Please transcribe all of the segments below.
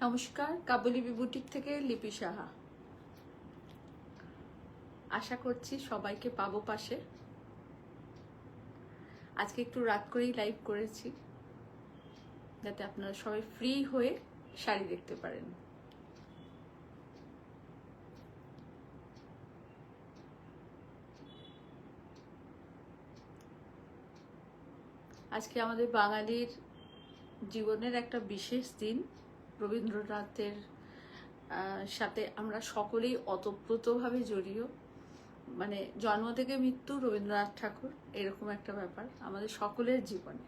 নমস্কার, কাবুলি বুটিক থেকে লিপি সাহা। আশা করছি সবাইকে পাবো পাশে। আজকে একটু রাত করেই লাইভ করেছি যাতে আপনারা সবাই ফ্রি হয়ে শাড়ি দেখতে পারেন। আজকে আমাদের বাঙালির জীবনের একটা বিশেষ দিন। রবীন্দ্রনাথের সাথে আমরা সকলেই ওতপ্রোতভাবে জড়িত। মানে জন্ম থেকে মৃত্যু রবীন্দ্রনাথ ঠাকুর, এরকম একটা ব্যাপার আমাদের সকলের জীবনে,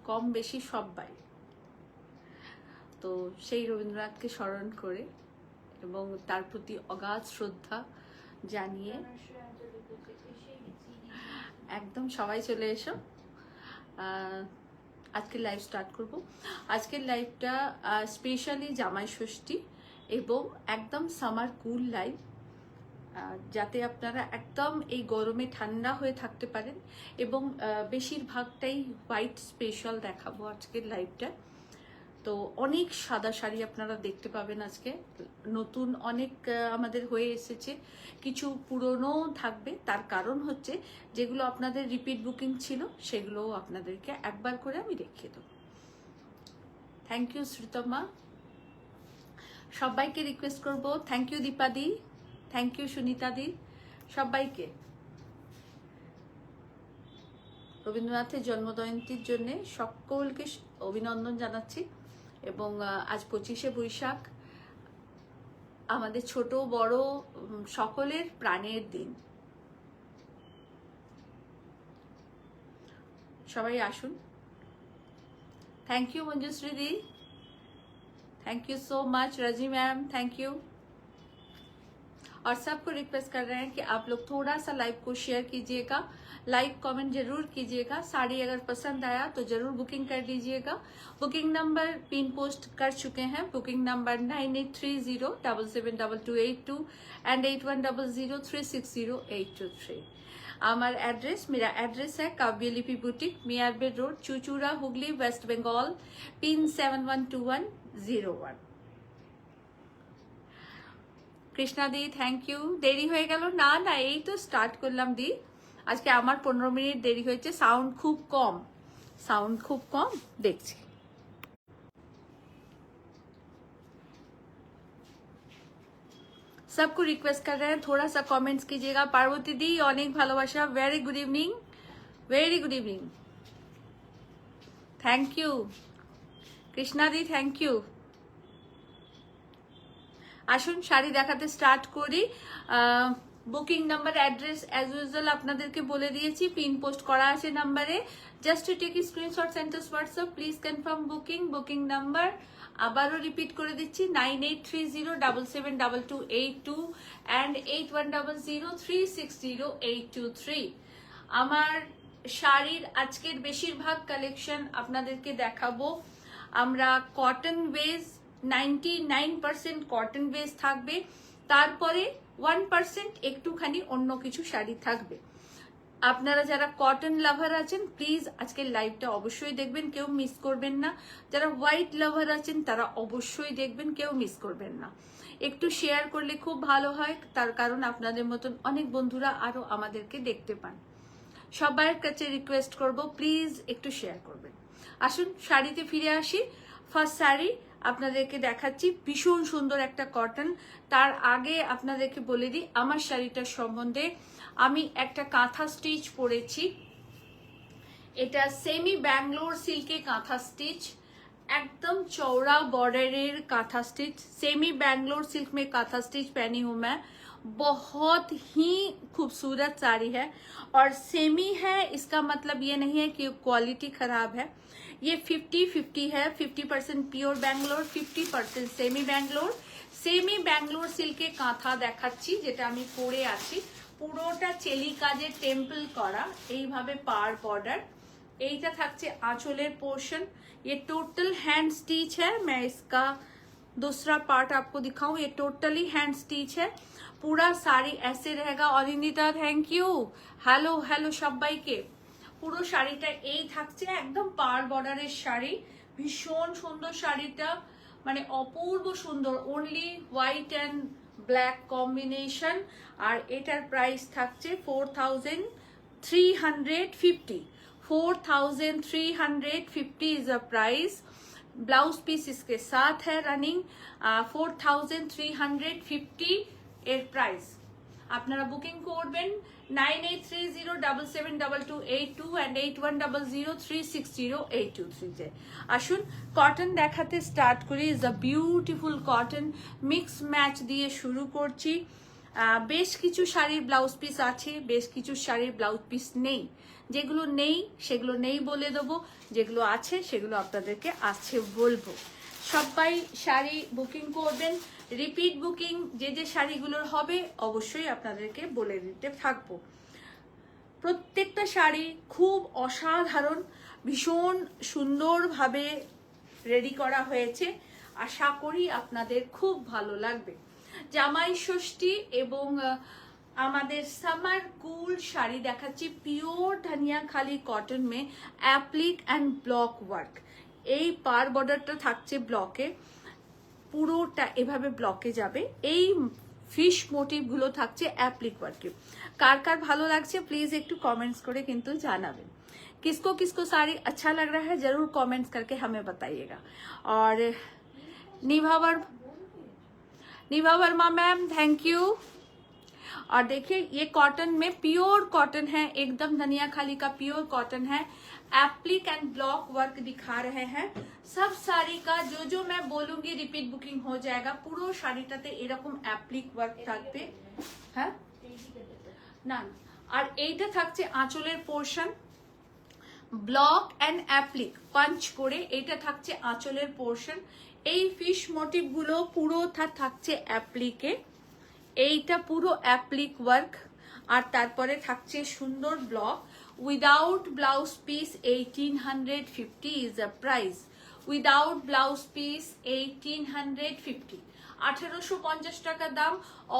কম বেশি সবাই। তো সেই রবীন্দ্রনাথকে স্মরণ করে এবং তার প্রতি অগাধ শ্রদ্ধা জানিয়ে একদম সবাই চলে এসো। আজকের লাইভ স্টার্ট করব। আজকের লাইভটা স্পেশালি জামাই ষষ্ঠী এবং একদম সামার কুল লাইভ, যাতে আপনারা একদম এই গরমে ঠান্ডা হয়ে থাকতে পারেন। এবং বেশিরভাগটাই হোয়াইট স্পেশাল দেখাবো আজকের লাইভটা। তো অনেক সাদা শাড়ি আপনারা দেখতে পাবেন আজকে। নতুন অনেক আমাদের হয়ে এসেছে, কিছু পুরনো থাকবে। তার কারণ হচ্ছে যেগুলো আপনাদের রিপিট বুকিং ছিল সেগুলোও আপনাদেরকে একবার করে আমি দেখিয়ে দেবো। থ্যাংক ইউ শ্রীতমা, সবাইকে রিকোয়েস্ট করব। Thank you Dipadi, thank you Sunita di, সবাইকে রবীন্দ্রনাথের জন্মজয়ন্তীর জন্য সকলকে অভিনন্দন জানাচ্ছি। এবং আজ 25শে বৈশাখ, আমাদের ছোট বড় সকলের প্রাণের দিন। সবাই আসুন। Thank you Manjushree di, thank you so much Raji ma'am, thank you. और सबको रिक्वेस्ट कर रहे हैं कि आप लोग थोड़ा सा लाइव को शेयर कीजिएगा, लाइक कमेंट जरूर कीजिएगा। साड़ी अगर पसंद आया तो जरूर बुकिंग कर लीजिएगा। बुकिंग नंबर पिन पोस्ट कर चुके हैं। Booking number 9830772282 and 8100360823। हमार एड्रेस, मेरा एड्रेस है काव्य Lipi boutique, Miyar Bed road, Chuchura, Hooghly, West Bengal, pin 712101। Krishna di thank you. দেরি হয়ে গেল? না না, এই তো স্টার্ট করলাম দি। আজকে আমার 15 মিনিট দেরি হয়েছে। সাউন্ড খুব কম, সাউন্ড খুব কম দেখছি। सबको रिक्वेस्ट कर रहे हैं थोड़ा सा कमेंट्स कीजिएगा। पार्वती दी अनेक ভালোবাসা, very good evening, very good evening, thank you. Krishna di thank you. আসুন শাড়ি দেখাতে স্টার্ট করি। Booking number address as usual আপনাদেরকে বলে দিয়েছি, পিন পোস্ট করা আছে নাম্বারে। Just to take screenshot send to WhatsApp, please confirm booking. Booking number আবারও রিপিট করে দিচ্ছি, 9830772282 অ্যান্ড 8100360823। আমার শাড়ির আজকের বেশিরভাগ কালেকশন আপনাদেরকে দেখাবো। আমরা কটন বেজ 99% কটন বেস থাকবে, তারপরে 1% একটুখানি অন্য কিছু শাড়ি থাকবে। আপনারা যারা কটন লাভার আছেন প্লিজ আজকের লাইভটা অবশ্যই দেখবেন, কেউ মিস করবেন না। যারা হোয়াইট লাভার আছেন তারা অবশ্যই দেখবেন, কেউ মিস করবেন না। একটু শেয়ার করলে খুব ভালো হয়, তার কারণ আপনাদের মতন অনেক বন্ধুরা আরো আমাদেরকে দেখতে পান। সবার কাছে রিকোয়েস্ট করব প্লিজ একটু শেয়ার করবেন। আসুন শাড়িতে ফিরে আসি। ফার্স্ট শাড়ি আপনাদেরকে দেখাচ্ছি, ভীষণ সুন্দর একটা কটন। তার আগে আপনাদেরকে বলে দিই আমার শাড়িটার সম্বন্ধে। আমি একটা কাঁথা স্টিচ পরেছি, এটা সেমি ব্যাঙ্গালোর সিল্কে কাঁথা স্টিচ, एकदम चौड़ा border kantha stitch. Semi Bangalore silk में काथा स्टिच पहनी हूं मैं। बहुत ही खूबसूरत साड़ी है और सेमी है, इसका मतलब ये नहीं है कि क्वालिटी खराब है। ये 50-50 है, 50% pure Bangalore, 50% semi Bangalore. Semi Bangalore सिल्के काঁথা দেখাচ্ছি, যেটা আমি পরে আছি। পুরোটা চেলি কাজে টেম্পল করা, এইভাবে পার বর্ডার। এইটা থাকছে আঁচলের পোর্শন। ये टोटल हैंड स्टिच है, मैं इसका दूसरा पार्ट आपको दिखाऊं। ये टोटली हैंड स्टिच है, पूरा साड़ी ऐसे रहेगा। Anindita thank you, hello hello সবাইকে। পুরো শাড়িটা এই থাকছে, একদম পার বর্ডারের শাড়ি, ভীষণ সুন্দর শাড়িটা। মানে অপূর্ব সুন্দর, only white and black combination. আর এটার প্রাইস থাকছে 4350। 4350 is a price. Blouse piece इसके साथ है रनिंग। 4350 এর প্রাইস। আপনারা বুকিং করবেন 9830772282 and 8100360823 আসুন কটন দেখাতে স্টার্ট করি। Is a beautiful cotton, mix match দিয়ে শুরু করছি। বেশ কিছু শাড়ির ব্লাউজ পিস আছে, বেশ কিছু শাড়ির ব্লাউজ পিস নেই। যেগুলো নেই সেগুলো নেই বলে দেবো, যেগুলো আছে সেগুলো আপনাদেরকে আছে বলবো। সবাই শাড়ি বুকিং করবেন, রিপিট বুকিং যে যে শাড়িগুলোর হবে অবশ্যই আপনাদেরকে বলে দিতে থাকবো। প্রত্যেকটা শাড়ি খুব অসাধারণ, ভীষণ সুন্দরভাবে রেডি করা হয়েছে। আশা করি আপনাদের খুব ভালো লাগবে। জামাই ষষ্ঠী এবং আমাদের সামার কুল শাড়ি দেখাচ্ছি, pure Dhaniakhali cotton May applique and block work. এই পার বর্ডারটা থাকছে ব্লকে, পুরোটা এভাবে ব্লকে যাবে। এই ফিশ মোটিভগুলো থাকছে অ্যাপ্লিক ওয়ার্কে। কার কার ভালো লাগছে প্লিজ একটু কমেंट्स করে কিন্তু জানাবেন। किसको किसको साड़ी अच्छा लग रहा है जरूर कमेंट्स करके हमें बताइएगा। और निभा वर्मा मैम थैंक यू। और देखिए ये कॉटन में प्योर कॉटन है, एकदम धनिया खाली का प्योर कॉटन है। एप्लिक एंड ब्लॉक वर्क दिखा रहे हैं। सब साड़ी का जो जो मैं बोलूंगी रिपीट बुकिंग हो जाएगा। পুরো শাড়িটাতে এরকম অ্যাপ্লিক ওয়ার্ক থাকবে। হ্যাঁ না, আর এইটা থাকছে আঁচলের portion, block and applique punch করে এটা থাকছে আঁচলের পোর্শন। এই ফিশ মোটিভ গুলো পুরো থাকছে অ্যাপ্লিকে, এইটা পুরো অ্যাপ্লিক ওয়ার্ক। আর তারপরে থাকছে সুন্দর block. Without blouse piece 1850 is a price. Without blouse piece 1850, 1850 টাকা দাম।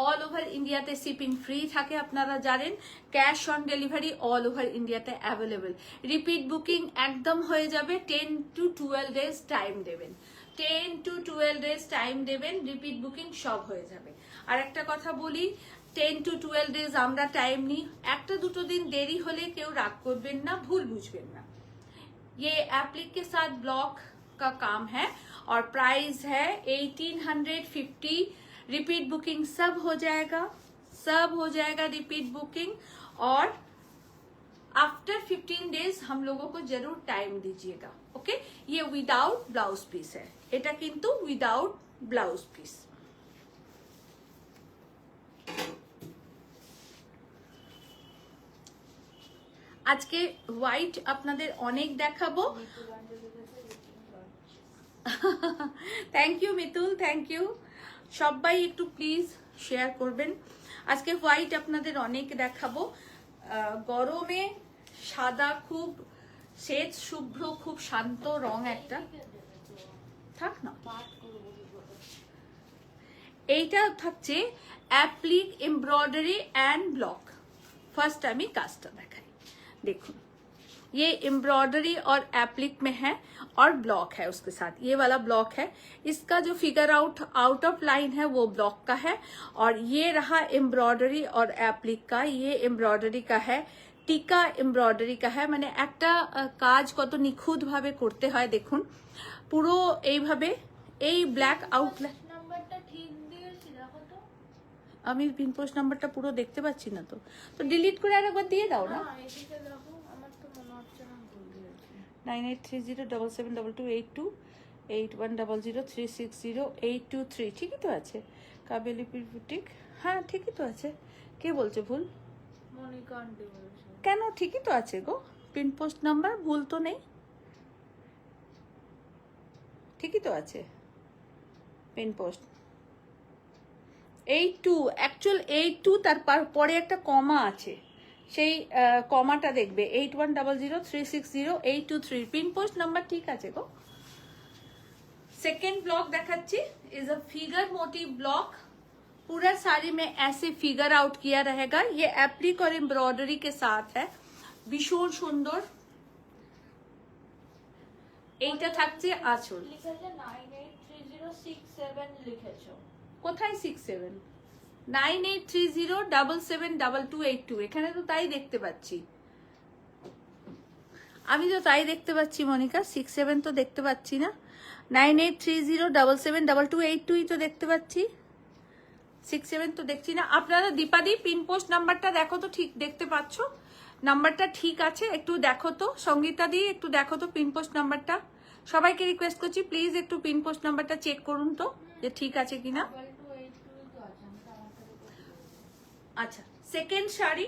অল ওভার ইন্ডিয়াতে শিপিং ফ্রি থাকে আপনারা জানেন। Cash on delivery all over ইন্ডিয়াতে অ্যাভেলেবেল। রিপিট বুকিং একদম হয়ে যাবে। 10 to 12 ডেজ টাইম দেবেন, 10 to 12 ডেজ টাইম দেবেন, রিপিট বুকিং সব হয়ে যাবে। আর একটা কথা বলি, 10 to 12 ডেজ আমরা টাইম নিই, একটা দুটো দিন দেরি হলে কেউ রাগ করবেন না, ভুল বুঝবেন না। ये एप्लिक के साथ ब्लॉक का काम है और प्राइस है 1850। रिपीट बुकिंग सब हो जाएगा रिपीट बुकिंग। और आफ्टर 15 डेज हम लोगों को जरूर टाइम दीजिएगा। ओके, ये विदाउट ब्लाउज पीस है, এটা কিন্তু विदाउट ब्लाउज पीस। আজকে হোয়াইট আপনাদের অনেক দেখাবো। Thank you Mitul, thank you. সবাই একটু প্লিজ শেয়ার করবেন। আজকে হোয়াইট আপনাদের অনেক দেখাবো। গরমে সাদা খুব শ্বেত শুভ্র, খুব শান্ত রং একটা থাক না। এইটা থাকছে applique embroidery and block. First আমি কাজটা দেখাই, देखो ये एम्ब्रॉयडरी और एप्लिक में है और ब्लॉक है उसके साथ। ये वाला ब्लॉक है, इसका जो फिगर आउट ऑफ लाइन है वो ब्लॉक का है। और ये रहा एम्ब्रॉयडरी और एप्लिक का, ये एम्ब्रॉयडरी का है, टीका एम्ब्रॉयडरी का है। মানে একটা কাজ কত নিখুঁত ভাবে করতে হয় দেখুন। পুরো এইভাবে এই ব্ল্যাক আউটলাইন নাম্বারটা ঠিক দিয়েছি, দেখো তো। আমি পিনপোস্ট নাম্বারটা পুরো দেখতে পাচ্ছি না, তো ডিলিট করে আরেকবার দিয়ে দাও না। 9830772282 8100360823 ঠিকই তো আছে। কাবেলি বুটিক, হ্যাঁ ঠিকই তো আছে। কে বলছে ভুল? মনিকা আন্টি বলছে। কেন, ঠিকই তো আছে গো, পিন পোস্ট নাম্বার ভুল তো নেই, ঠিকই তো আছে পিন পোস্ট। 82 অ্যাকচুয়াল 82, তারপর পরে একটা কমা আছে, সেই কমাটা দেখবে। 8100360823 পিন পোস্ট নাম্বার ঠিক আছে গো। सेकेंड ब्लॉक देखाচ্ছি is a figure motif block. पूरा साड़ी में ऐसे फिगर आउट किया रहेगा। ये एप्लिक और एम्ब्रॉयडरी के साथ है, ভীষণ সুন্দর। এইটা থাকছে আঁচল। 983067 লিখেছো। কোথায় 67? 9830772282, এখানে তো তাই দেখতে পাচ্ছি, আমি তো তাই দেখতে পাচ্ছি মনিকা, 67 তো দেখতে পাচ্ছি না, 9830772282 তো দেখতে পাচ্ছি, 67 তো দেখছি না। আপনারা দীপাদি পিন পোস্ট নাম্বারটা দেখো তো, ঠিক দেখতে পাচ্ছ নাম্বারটা ঠিক আছে? একটু দেখো তো সঙ্গীতা দি, একটু দেখো তো পিন পোস্ট নাম্বারটা। সবাইকে রিকোয়েস্ট করছি প্লিজ একটু পিন পোস্ট নাম্বারটা চেক করুন তো যে ঠিক আছে কিনা। আচ্ছা, সেকেন্ড শাড়ি,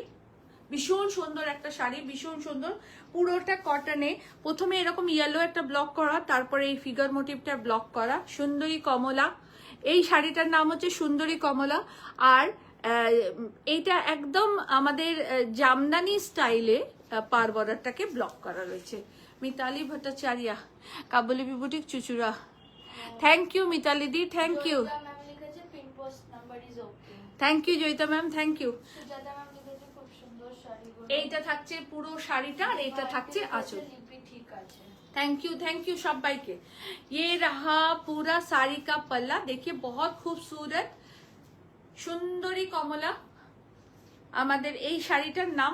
ভীষণ সুন্দর একটা শাড়ি, ভীষণ সুন্দর, পুরোটা কটনে, প্রথমে এরকম ইয়েলো একটা ব্লক করা, তারপরে এই ফিগার মোটিভটা ব্লক করা, সুন্দরী কমলা। এই শাড়িটার নাম হচ্ছে সুন্দরী কমলা। আর এইটা একদম আমাদের জামদানি স্টাইলে পার বর্ডারটাকে ব্লক করা রয়েছে। মিতালি ভট্টাচার্য, কাবুলি বিবুটিক Chuchura, thank you Mitali di, thank you, thank you Joyita ma'am, thank you. এইটা থাকছে পুরো শাড়িটা, আর এইটা থাকছে আঁচল। थैंक यू সবাইকে। ये रहा पूरा साड़ी का पल्ला, देखिए बहुत खूबसूरत সুন্দরী কমলা আমাদের এই শাড়িটার নাম।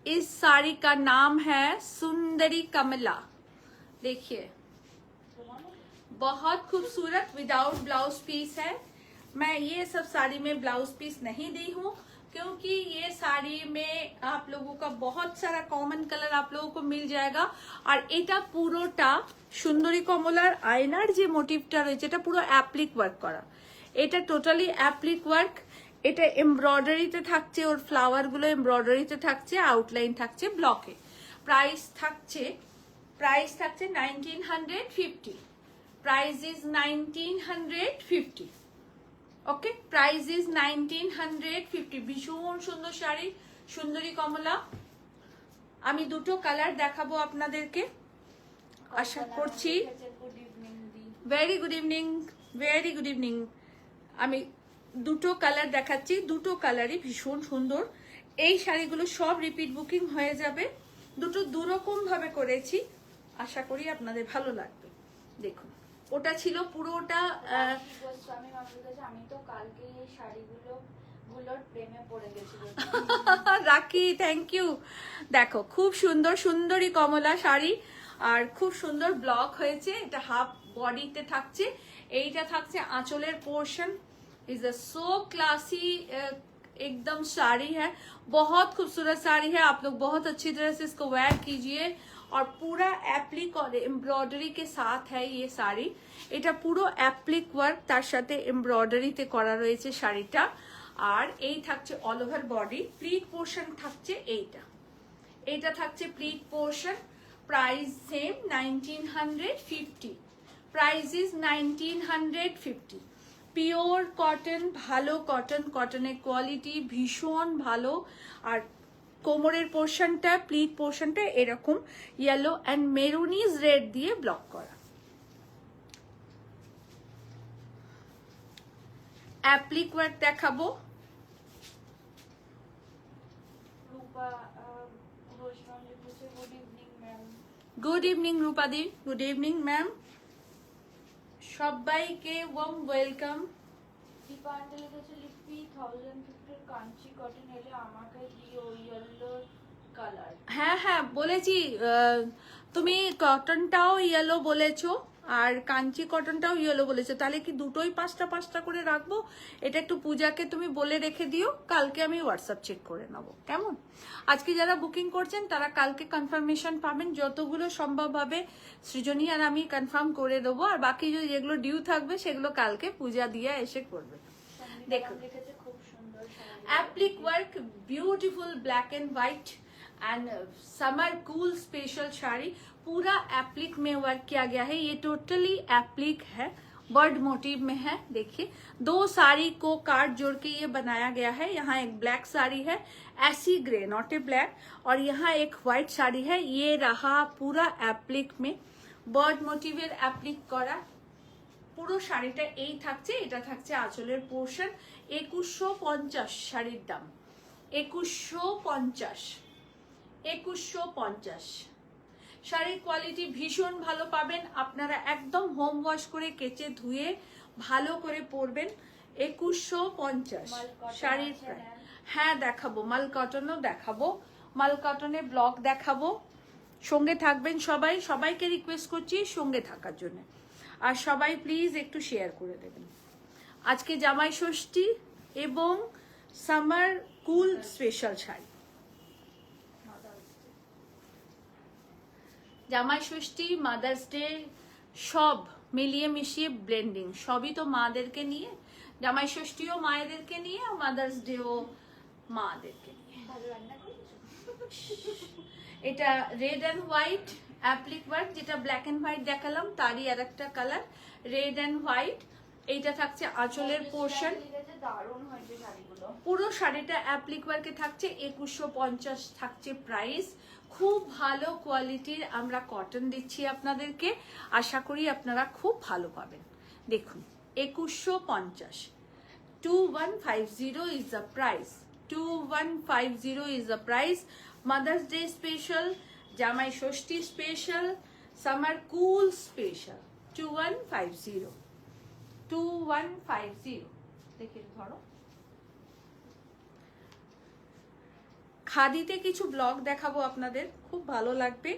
इस साड़ी का नाम है सुंदरी कमला, देखिए बहुत खूबसूरत, विदाउट ब्लाउज पीस है। मैं ये सब साड़ी में ब्लाउज पीस नहीं दी हूँ क्योंकि ये साड़ी में आप लोगों का बहुत सारा कॉमन कलर आप लोगों को मिल जाएगा। और এটা পুরোটা সুন্দরী কমলার আয়নার যে মোটিভটা রয়েছে এটা পুরো অ্যাপ্লিক ওয়ার্ক করা, এটা টোটালি অ্যাপ্লিক ওয়ার্ক। এটা এমব্রয়ডারিতে থাকছে, ওর ফ্লাওয়ার গুলো এমব্রয়ডারিতে থাকছে, আউটলাইন থাকছে ব্লকে। প্রাইস থাকছে 1950, price is 1950। Okay, price is 1950। ভীষণ সুন্দর শাড়ি, সুন্দরী কমলা। আমি দুটো কালার দেখাবো আপনাদেরকে, আশা করছি। Very good evening, very good evening. আমি দুটো কালার দেখাচ্ছি, দুটো কালারই ভীষণ সুন্দর। এই শাড়িগুলো সব রিপিট বুকিং হয়ে যাবে, দুটো দুরকম ভাবে করেছি, আশা করি আপনাদের ভালো লাগবে। দেখুন, ওটা ছিল পুরোটা আমি তো কালকে এই শাড়িগুলোর প্রেমে পড়ে গেছিলাম। রাখি, থ্যাংক ইউ। দেখো খুব সুন্দর সুন্দরী কমলা শাড়ি, আর খুব সুন্দর ব্লক হয়েছে। এটা হাফ বডিতে থাকছে, এইটা থাকছে आंचलेर portion. Is a so classy एकदम साड़ी है, बहुत खूबसूरत साड़ी है। आप लोग बहुत अच्छी तरह से इसको वेयर कीजिए। और पूरा एप्लिक और एम्ब्रॉयडरी के साथ है ये साड़ी। এটা পুরো অ্যাপ্লিক ওয়ার্ক, তার সাথে এমব্রয়ডারিতে করা রয়েছে শাড়িটা। আর এই থাকছে all over body. Pleat portion থাকছে এইটা, এইটা থাকছে pleat portion. Price same 1950, price is 1950। Pure cotton, ভালো কটন, কটনের কোয়ালিটি ভীষণ ভালো। আর কোমরের পোর্শনটা, প্লিট পোর্শনটা এরকম ইয়েলো অ্যান্ড মেরুনিজ রেড দিয়ে ব্লক করা। অ্যাপ্লিক ওয়ার্ক দেখাবো। Good evening Rupadi, good evening ma'am, সবাইকে ওয়ার্ম ওয়েলকাম। দীপা আন্টি লিখেছে লিপি 1050 কাঞ্চি কটন এলে আমাকে দিও ইয়েলো কালার। হ্যাঁ হ্যাঁ বলেছি, তুমি কটনটাও ইয়েলো বলেছো আর কাঞ্চি কটনটাও ইয়েলো বলেছো, তাহলে কি দুটোই 5টা 5টা করে রাখবো? এটা একটু পূজাকে তুমি বলে রেখে দিও, কালকে আমি হোয়াটসঅ্যাপ চেক করে নেবো, কেমন? আজকে যারা বুকিং করছেন তারা কালকে কনফার্মেশন পাবেন, যতগুলো সম্ভব হবে সৃজনী আর আমি কনফার্ম করে দেবো। আর বাকি যেগুলো ডিউ থাকবে সেগুলো কালকে পূজা দিয়ে এসে করবে। দেখুন, খুব সুন্দর applique work, beautiful black and white and summer cool special sari, पूरा एप्लिक में वर्क किया गया है। ये टोटली एप्लिक है, बर्ड मोटिव में है। देखिए, दो साड़ी को काट जोड़ के ये बनाया गया है। यहाँ एक ब्लैक साड़ी है, ऐसी ग्रे नॉट ए ब्लैक, और यहाँ एक व्हाइट साड़ी है। ये रहा पूरा एप्लिक में बर्ड मोटिवेर एप्लिक करा। পুরো শাড়িটা এই থাকছে, এটা থাকছে আঁচলের পোর্শন। 2150 শাড়ির দাম, 2150, 2150। শাড়ির কোয়ালিটি ভীষণ ভালো পাবেন। আপনারা একদম হোম ওয়াশ করে কেচে ধুয়ে ভালো করে পরবেন। 2150 শাড়ির প্রাইস। হ্যাঁ দেখাবো, মাল কটনও দেখাবো, মাল কটনের ব্লক দেখাবো। সঙ্গে থাকবেন সবাই, সবাইকে রিকোয়েস্ট করছি সঙ্গে থাকার জন্য। আর সবাই প্লিজ একটু শেয়ার করে দেবেন। আজকে জামাই ষষ্ঠী এবং সামার কুল স্পেশাল শাড়ি। জামাই ষষ্ঠী, মাদার্স ডে সব মিলিয়ে মিশিয়ে ব্লেন্ডিং, সবই তো মাদেরকে নিয়ে। জামাই ষষ্ঠীও মায়েদেরকে নিয়ে, মাদার্স ডেও মাদেরকে নিয়ে। এটা red and white applique work, যেটা ব্ল্যাক অ্যান্ড হোয়াইট দেখালাম তারই আর একটা কালার রেড অ্যান্ড হোয়াইট। এইটা থাকছে আঁচলের পোর্শন। পুরো শাড়িটা অ্যাপ্লিক ওয়ার্কে থাকছে। 2150 থাকছে প্রাইস। খুব ভালো কোয়ালিটির আমরা কটন দিচ্ছি আপনাদেরকে, আশা করি আপনারা খুব ভালো পাবেন। দেখুন 2150, 2150 is the price, 2150 is the price. Mother's day special, জামাই ষষ্ঠী স্পেশাল, সামার কুল স্পেশাল, 2150, 2150। দেখে ধরো। খাদিতে কিছু ব্লগ দেখাবো আপনাদের, খুব ভালো লাগবে।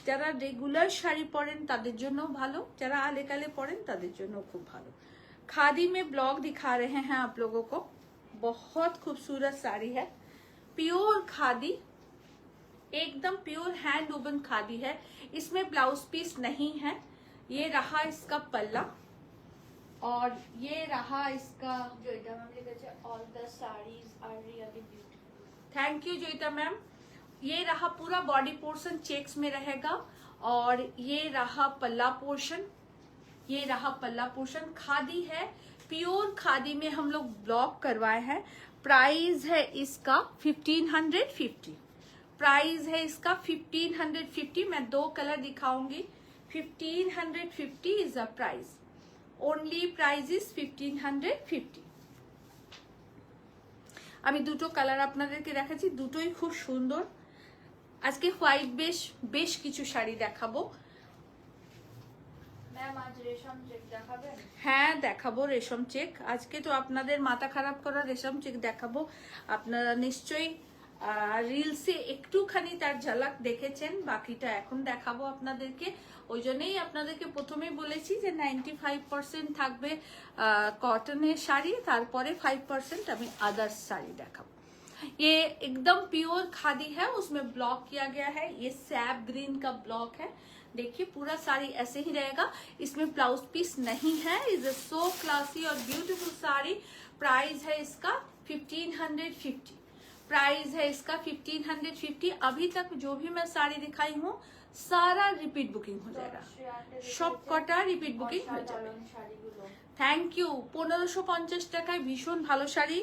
যারা রেগুলার শাড়ি পরেন তাদের জন্য ভালো, যারা आले काले पहन ताদের জন্য খুব ভালো। खादी में ब्लॉग दिखा रहे हैं आप लोगों को। बहुत खूबसूरत साड़ी है, प्योर खादी, एकदम प्योर हैंड वूवन खादी है। इसमें ब्लाउज पीस नहीं है। ये रहा इसका पल्ला और ये रहा इसका। All the saris are really beautiful. Thank you Joita ma'am. ये रहा पूरा बॉडी पोर्शन चेक्स में रहेगा और ये रहा पल्ला पोर्शन, ये रहा पल्ला पोर्शन। खादी है, प्योर खादी में हम लोग ब्लॉक करवाए हैं। प्राइस है इसका 1550, प्राइस है इसका 1550। मैं 2 कलर दिखाऊंगी। 1550 is the price, only price is 1550। আমি দুটো কালার আপনাদেরকে দেখাচ্ছি, দুটোই খুব সুন্দর। আজকে হোয়াইট বেশ কিছু শাড়ি দেখাবো। ম্যাম আজ রেশম চেক দেখাবেন? হ্যাঁ দেখাবো রেশম চেক। আজকে তো আপনাদের মাথা খারাপ করা রেশম চেক দেখাবো। আপনারা নিশ্চয়ই রিলসে একটুখানি তার ঝলক দেখেছেন, বাকিটা এখন দেখাবো আপনাদেরকে। ওই জন্যই আপনাদেরকে প্রথমেই বলেছি যে 95% থাকবে কটনের শাড়ি, তারপরে 5% আমি আদার্স শাড়ি দেখাবো। ये एकदम प्योर खादी है, उसमें ब्लॉक किया गया है। ये सैप ग्रीन का ब्लॉक है। देखिए पूरा साड़ी ऐसे ही रहेगा, इसमें ब्लाउज पीस नहीं है। इज अ सो क्लासी और ब्यूटीफुल साड़ी। प्राइस है इसका 1550, प्राइस है इसका 1550। अभी तक जो भी मैं साड़ी दिखाई हूँ सारा रिपीट बुकिंग हो जाएगा, सब कटा रिपीट बुकिंग हो जाएगा। Thank you. 1550 টাকায় ভীষণ ভালো শাড়ি।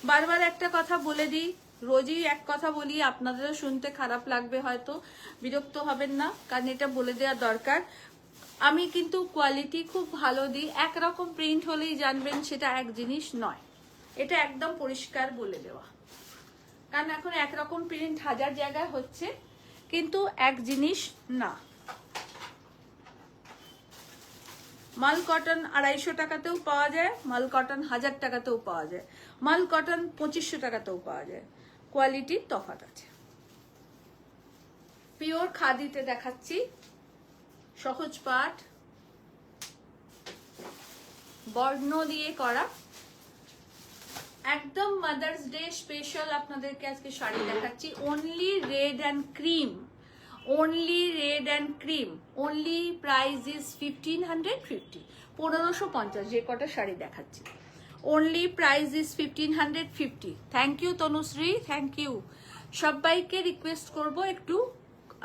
বারবার একটা কথা বলে দিই, রোজই এক কথা বলি, আপনাদেরও শুনতে খারাপ লাগবে হয়তো, বিরক্ত হবেন না, কারণ এটা বলে দেওয়া দরকার। আমি কিন্তু কোয়ালিটি খুব ভালো দিই। একরকম প্রিন্ট হলেই জানবেন সেটা এক জিনিস নয়, এটা একদম পরিষ্কার বলে দেওয়া। কারণ এখন একরকম প্রিন্ট হাজার জায়গায় হচ্ছে, কিন্তু এক জিনিস না। মাল কটন 250 টাকাতেও পাওয়া যায়, মাল কটন 1000 টাকাতেও পাওয়া যায়, মাল কটন 2500 টাকাতেও পাওয়া যায়। কোয়ালিটির তফাৎ আছে। পিওর খাদিতে দেখাচ্ছি, সহজ পাট, বর্ণ দিয়ে করা, একদম মাদার্স ডে স্পেশাল আপনাদেরকে আজকে শাড়ি দেখাচ্ছি। Only red and cream, only red and cream, only price is 1550, 1550 যে কটা শাড়ি দেখাচ্ছি। only price is 1550। Thank you Tanushree, thank you. সবাইকে রিকোয়েস্ট করব একটু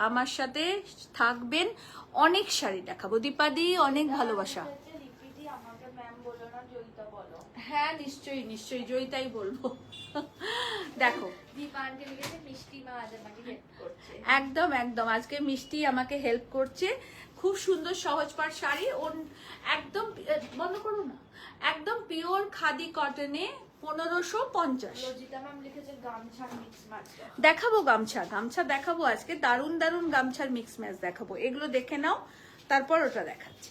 আমার সাথে থাকবেন, অনেক শাড়ি দেখাবো। দীপাদি অনেক ভালোবাসা। হ্যাঁ নিশ্চয়ই নিশ্চয়ই জয়িতাই বলবো। দেখো একদম একদম আজকে মিষ্টি আমাকে হেল্প করছে। খুব সুন্দর সহজ পাট শাড়ি, একদম বন্ধ করো না, একদম পিওর খাদি কটনে 1550। লজিতা ম্যাম লিখেছে গামছা মিক্স ম্যাচ। দেখাবো গামছা, গামছা দেখাবো আজকে, দারুন দারুন গামছার মিক্স ম্যাচ দেখাবো। এগুলো দেখে নাও, তারপর ওটা দেখাচ্ছি।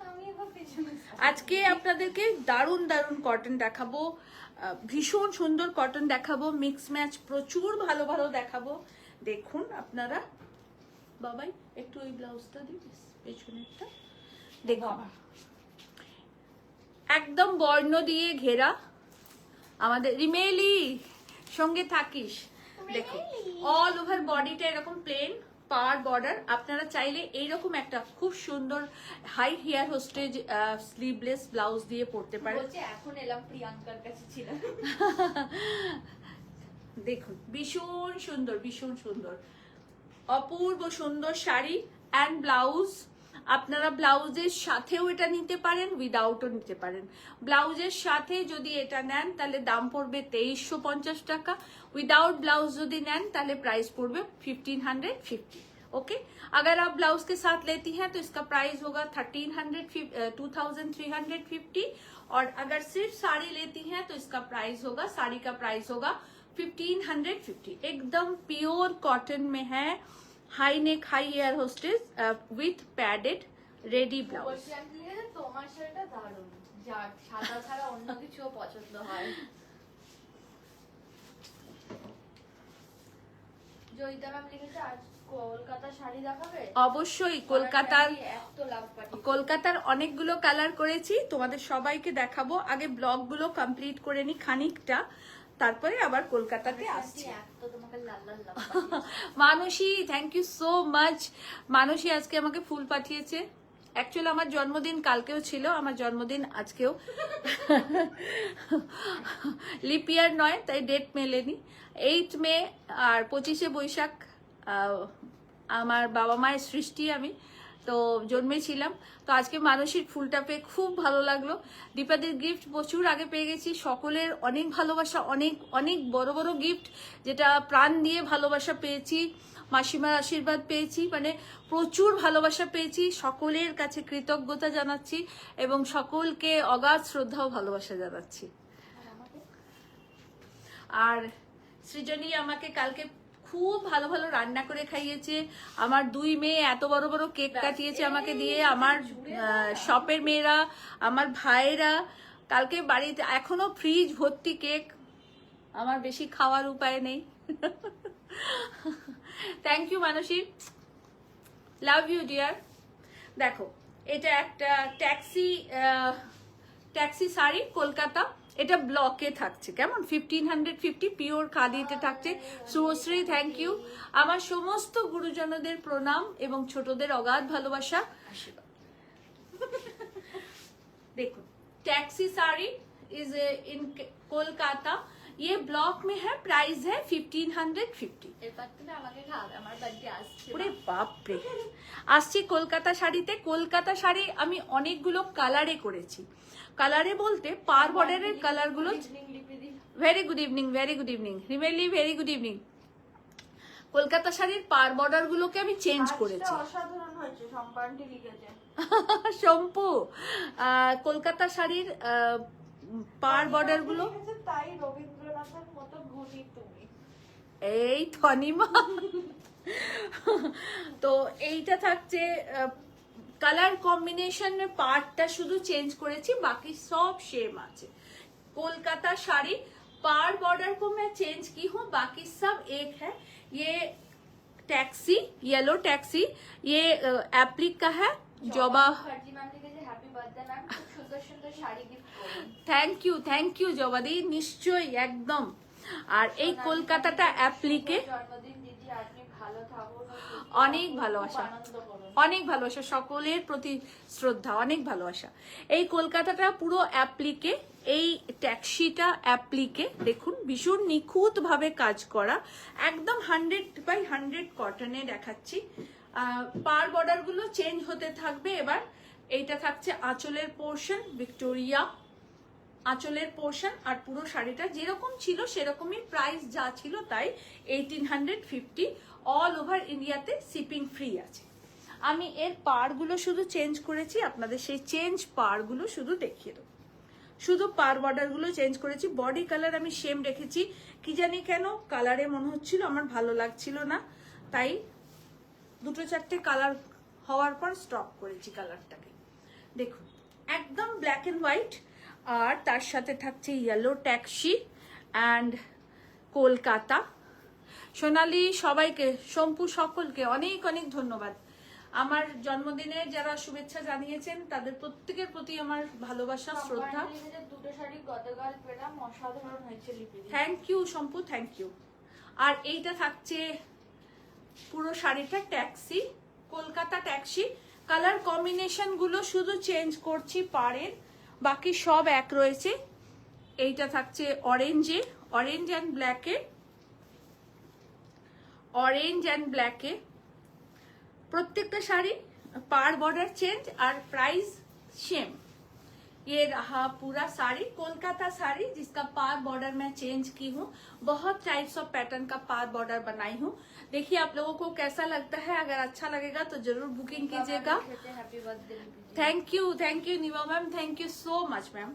আমি এবার পেছনে আজকে আপনাদেরকে দারুন দারুন কটন দেখাবো, ভীষণ সুন্দর কটন দেখাবো, মিক্স ম্যাচ প্রচুর ভালো ভালো দেখাবো। দেখুন আপনারা, বাবাই একটু ওই ব্লাউজটা দিস পেছনেরটা, দেখুন একদম বর্ণ দিয়ে ঘেরা আমাদের রিমেলি, সঙ্গে থাকিস। দেখুন অল ওভার বডিটা এরকম প্লেন পার বর্ডার। আপনারা চাইলে এইরকম একটা খুব সুন্দর হাই হেয়ার হোস্টেজ স্লিভলেস ব্লাউজ দিয়ে পরতে পারেন। বলছে এখন এলাম প্রিয়াঙ্কার কাছে ছিল। দেখুন ভীষণ সুন্দর, ভীষণ সুন্দর, অপূর্ব সুন্দর শাড়ি অ্যান্ড ব্লাউজ। আপনারা ব্লাউজের সাথেও এটা নিতে পারেন, উইদাউটও নিতে পারেন। ব্লাউজের সাথে যদি এটা নেন তাহলে দাম পড়বে 2350 টাকা, উইदाउट ब्लाउज যদি নেন তাহলে प्राइस পড়বে 1550। ओके, अगर आप ब्लाउज के साथ लेती हैं तो इसका प्राइस होगा 2350। और अगर सिर्फ साड़ी लेती हैं तो इसका प्राइस होगा, साड़ी का प्राइस होगा 1550। एकदम प्योर कॉटन में है, high neck high air hostess with padded ready blouse. বলছি আমি লিখেছে তোমার শাড়িটা দারুণ, যার সাদা ছাড়া অন্য কিছুও পছন্দ হয়। জয়িতা ম্যাম লিখেছে আজ কলকাতা শাড়ি দেখাবে। অবশ্যই কলকাতার, এত লাভ পাঠিয়েছে। কলকাতার অনেকগুলো কালার করেছি, তোমাদের সবাইকে দেখাবো। আগে ব্লগগুলো কমপ্লিট করে নি খানিকটা, তারপরে আবার কলকাতাতে আসছি। এত তোমাকে লাল লাল লাভ পাঠিয়েছে। মানসী, থ্যাংক ইউ সো মাচ। মানসী আজকে আমাকে ফুল পাঠিয়েছে। অ্যাকচুয়ালি আমার জন্মদিন কালকেও ছিল, আমার জন্মদিন আজকেও। লিপ ইয়ার নয় তাই ডেট মেলেনি। 8 মে আর 25শে বৈশাখ আমার বাবা মায়ের সৃষ্টি, আমি তো জন্মেছিলাম। তো আজকে মানসীর ফুলটা পেয়ে খুব ভালো লাগলো। দীপাদের গিফট প্রচুর আগে পেয়ে গেছি, সকলের অনেক ভালোবাসা, অনেক অনেক বড় বড় গিফট, যেটা প্রাণ দিয়ে ভালোবাসা পেয়েছি, মাসিমার আশীর্বাদ পেয়েছি, মানে প্রচুর ভালোবাসা পেয়েছি। সকলের কাছে কৃতজ্ঞতা জানাচ্ছি এবং সকলকে অগাধ শ্রদ্ধা ও ভালোবাসা জানাচ্ছি। আর সৃজনী আমাকে কালকে খুব ভালো ভালো রান্না করে খাইয়েছে। আমার 2 মেয়ে এত বড় বড় কেক কাটিয়েছে আমাকে দিয়ে, আমার শপের মেয়েরা, আমার ভাইরা। কালকে বাড়িতে এখনো ফ্রিজ ভর্তি কেক, আমার বেশি খাওয়ার উপায় নেই। Thank you Mansi, love you dear. দেখো এটা একটা ট্যাক্সি শাড়ি, কলকাতা। এটা ব্লকে থাকছে, কেমন 1550 পিওর খাদিতে থাকছে। Shubhashree thank you. আমার সমস্ত গুরুজনদের প্রণাম এবং ছোটদের অগাধ ভালোবাসা। देखो taxi sari is in Kolkata, ये ब्लॉक में है, प्राइस है 1550। এবার তুমি আমাকে খাওয়াবে, আমার বাড়িতে আসছে। ওরে বাপরে, আসছি কলকাতা শাড়িতে। কলকাতা শাড়ি আমি অনেকগুলো কালারে করেছি। কালারে বলতে পার বর্ডারের কালারগুলো। Very good evening, very good evening Rimeli, very good evening. Kolkata শাড়ির পার বর্ডার গুলোকে আমি চেঞ্জ করেছি। অসাধারণ হয়েছে, সম্পান্তি লিখেছে। শম্পু, কলকাতা শাড়ির পার বর্ডার গুলো। তাই রবীন্দ্রনাথের মতো গুণী তুমি। এই ধনিমা। তো এইটা থাকছে কালার কম্বিনেশন, পার্টটা শুধু চেঞ্জ করেছি, বাকি সব সেম আছে। कोलकाता साड़ी पार बॉर्डर को मैं चेंज की हूँ, बाकी सब एक है। ये टैक्सी, येलो टैक्सी, ये एप्लिक का है। जॉबा মুখার্জি ম্যাম লিখেছে হ্যাপি বার্থডে ম্যাম, খুব সুন্দর সুন্দর শাড়ি গিফট করুন। থ্যাংক ইউ জবাদি, নিশ্চয়ই একদম। আর এই কলকাতাটা অ্যাপ্লিকে জন্মদিন দিদি, আপনি ভালো থাকুন, অনেক ভালোবাসা, অনেক ভালোবাসা, সকলের প্রতি শ্রদ্ধা, অনেক ভালোবাসা। এই কলকাতাটা পুরো অ্যাপ্লিকে, এই ট্যাক্সিটা অ্যাপ্লিকে। দেখুন ভীষণ নিখুঁত ভাবে কাজ করা, একদম 100/100 কটনে দেখাচ্ছি। পার বর্ডার গুলো চেঞ্জ হতে থাকবে। এবার এইটা থাকছে আঁচলের পোর্শন, ভিক্টোরিয়া আঁচলের পোর্শন। আর পুরো শাড়িটা যেরকম ছিল সেরকমই, প্রাইস যা ছিল তাই 1850। অল ওভার ইন্ডিয়াতে শিপিং ফ্রি আছে। আমি এর পারগুলো শুধু চেঞ্জ করেছি, আপনাদের সেই চেঞ্জ পারগুলো শুধু দেখিয়ে দেবো। শুধু পার বর্ডার গুলো চেঞ্জ করেছি। বডি কালার আমি সেম রেখেছি, কি জানি কেন কালারে মনে হচ্ছিল আমার ভালো লাগছিল না, তাই দুটো চারটে কালার হওয়ার পর স্টপ করেছি কালারটাকে। দেখুন একদম ব্ল্যাক এন্ড হোয়াইট, আর তার সাথে থাকছে ইয়েলো ট্যাক্সি অ্যান্ড কলকাতা। সোনালি সবাইকে, শম্পু সকলকে অনেক অনেক ধন্যবাদ। আমার জন্মদিনে যারা শুভেচ্ছা জানিয়েছেন তাদের প্রত্যেকের প্রতি আমার ভালোবাসা, শ্রদ্ধা। দুটো শাড়ি গতকাল পেলাম, অসাধারণ হয়েছে Lipi. Thank you Shampu, thank you. আর এইটা থাকছে পুরো শাড়িটা taxi, Kolkata taxi. Colour combination গুলো শুধু চেঞ্জ করছি পাড়ের, বাকি সব এক রয়েছে। এইটা থাকছে অরেঞ্জে, অরেঞ্জ অ্যান্ড ব্ল্যাকে, অরেঞ্জ অ্যান্ড ব্ল্যাকে। प्रत्येक साड़ी पार बॉर्डर चेंज और प्राइस सेम। ये रहा पूरा साड़ी, कोलकाता साड़ी जिसका पार बॉर्डर मैं चेंज की हूँ। बहुत टाइप्स ऑफ पैटर्न का पार बॉर्डर बनाई हूँ। देखिए आप लोगों को कैसा लगता है, अगर अच्छा लगेगा तो जरूर बुकिंग कीजिएगा। Thank you Niva ma'am, thank you so much ma'am.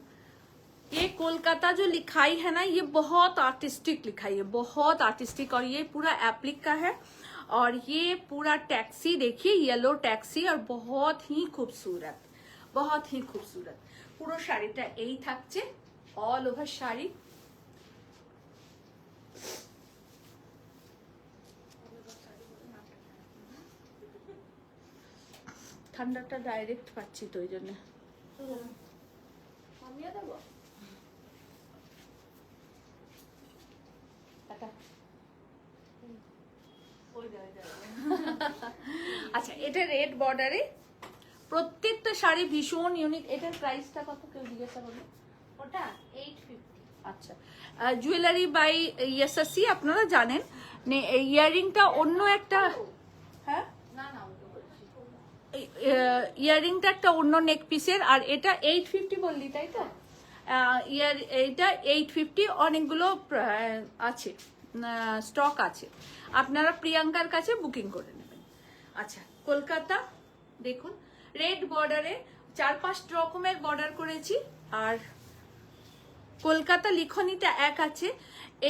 ये कोलकाता जो लिखाई है ना, ये बहुत आर्टिस्टिक लिखाई है, बहुत आर्टिस्टिक। और ये पूरा एप्लिक का है, और ये पूरा टैक्सी देखिए, येलो टैक्सी, और बहुत ही खूबसूरत, बहुत ही खूबसूरत। পুরো শাড়িটা এই থাকছে, অল ওভার শাড়ি। ঠান্ডাটা ডাইরেক্ট পাচ্ছি তো ওই জন্য। আচ্ছা, এটা রেড বর্ডারে, প্রত্যেকটা শাড়ি ভীষণ ইউনিক। এটার প্রাইসটা কত কেউ জিজ্ঞাসা করবে? ওটা 850। আচ্ছা, জুয়েলারি বাই ইয়েসএসসি আপনারা জানেন। ইয়াররিংটা অন্য একটা, হ্যাঁ না না ওটা বলছি, ইয়াররিংটা একটা অন্য নেক পিসের, আর এটা 850 বললি তাই তো? এইটা 850, অনেকগুলো আছে, স্টক আছে, আপনারা প্রিয়াঙ্কার কাছে বুকিং করে নেবেন। আচ্ছা, কলকাতা দেখুন, রেড বর্ডারে 4-5 রকমের বর্ডার করেছি, আর কলকাতা লিখনিটা এক আছে,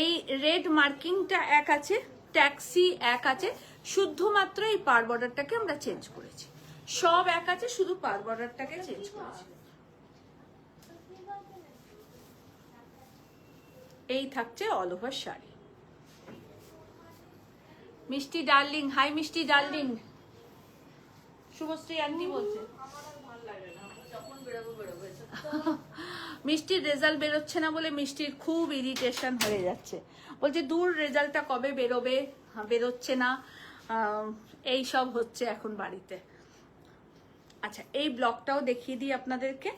এই রেড মার্কিংটা এক আছে, ট্যাক্সি এক আছে, শুধুমাত্র এই পার বর্ডারটাকে আমরা চেঞ্জ করেছি। সব এক আছে, শুধু পার বর্ডারটাকে চেঞ্জ করেছি। এই থাকছে অল ওভার শাড়ি। মিষ্টি ডার্লিং, হাই মিষ্টি ডার্লিং, শুভশ্রী আন্টি বলছে মিষ্টির রেজাল্ট বেরোচ্ছে না বলে মিষ্টির খুব ইরিটেশন হয়ে যাচ্ছে, বলছে দূর রেজাল্টটা কবে বেরোবে, বেরোচ্ছে না, এই সব হচ্ছে এখন বাড়িতে। আচ্ছা, এই ব্লগটাও দেখিয়ে দিই আপনাদেরকে।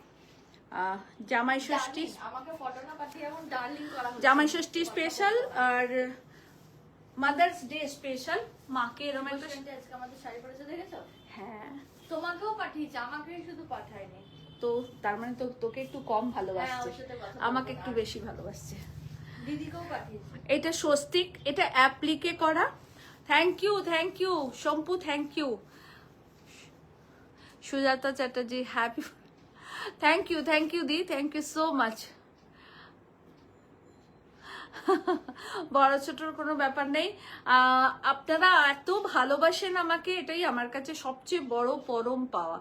জামাই ষষ্ঠী, আমাকে ফটো না পাঠিয়ে এখন ডার্লিং করা হচ্ছে। জামাই ষষ্ঠী স্পেশাল আর মাদার্স ডে স্পেশাল। মাকে এরকম একটা, আজকে আমাদের শাড়ি পরেছে দেখেছো? হ্যাঁ, তোমাকেও পাঠিয়েছে, আমাকে শুধু পাঠায়নি। তো তার মানে তো তোকে একটু কম ভালোবাসছে, আমাকে একটু বেশি ভালোবাসছে। দিদিকেও পাঠিয়েছে। এটা স্বস্তিক, এটা অ্যাপ্লিকে করা। Thank you Shampu, thank you. Sujata Chatterjee, happy, thank you di, thank you so much. বড় ছোটর কোনো ব্যাপার নেই, আপনারা এত ভালোবাসেন আমাকে, এটাই আমার কাছে সবচেয়ে বড় পরম পাওয়া।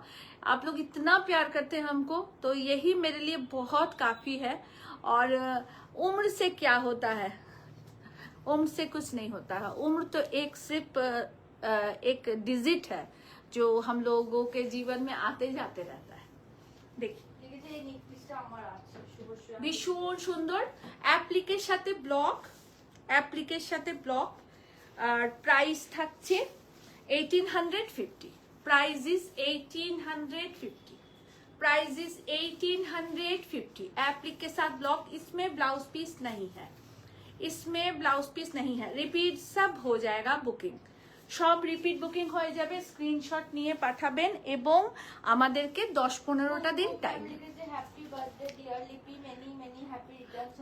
आप लोग इतना प्यार करते हैं हमको, तो यही मेरे लिए बहुत काफी है। और उम्र से क्या होता है, उम्र से कुछ नहीं होता है। उम्र तो एक सिर्फ एक डिजिट है जो हम लोगों के जीवन में आते जाते रहता है। देखिए ভীষণ সুন্দর, অ্যাপ্লিকের সাথে ব্লক, অ্যাপ্লিকের সাথে ব্লক। আর প্রাইস থাকছে 1850। Price is 1850, price is 1850। Applique के साथ ब्लॉक, इसमें ब्लाउज पीस नहीं है, इसमें ब्लाउज पीस नहीं है। रिपीट सब हो जाएगा बुकिंग, সব রিপিট বুকিং হয়ে যাবে। স্ক্রিনশট নিয়ে পাঠাবেন এবং আমাদেরকে 10-15টা দিন time.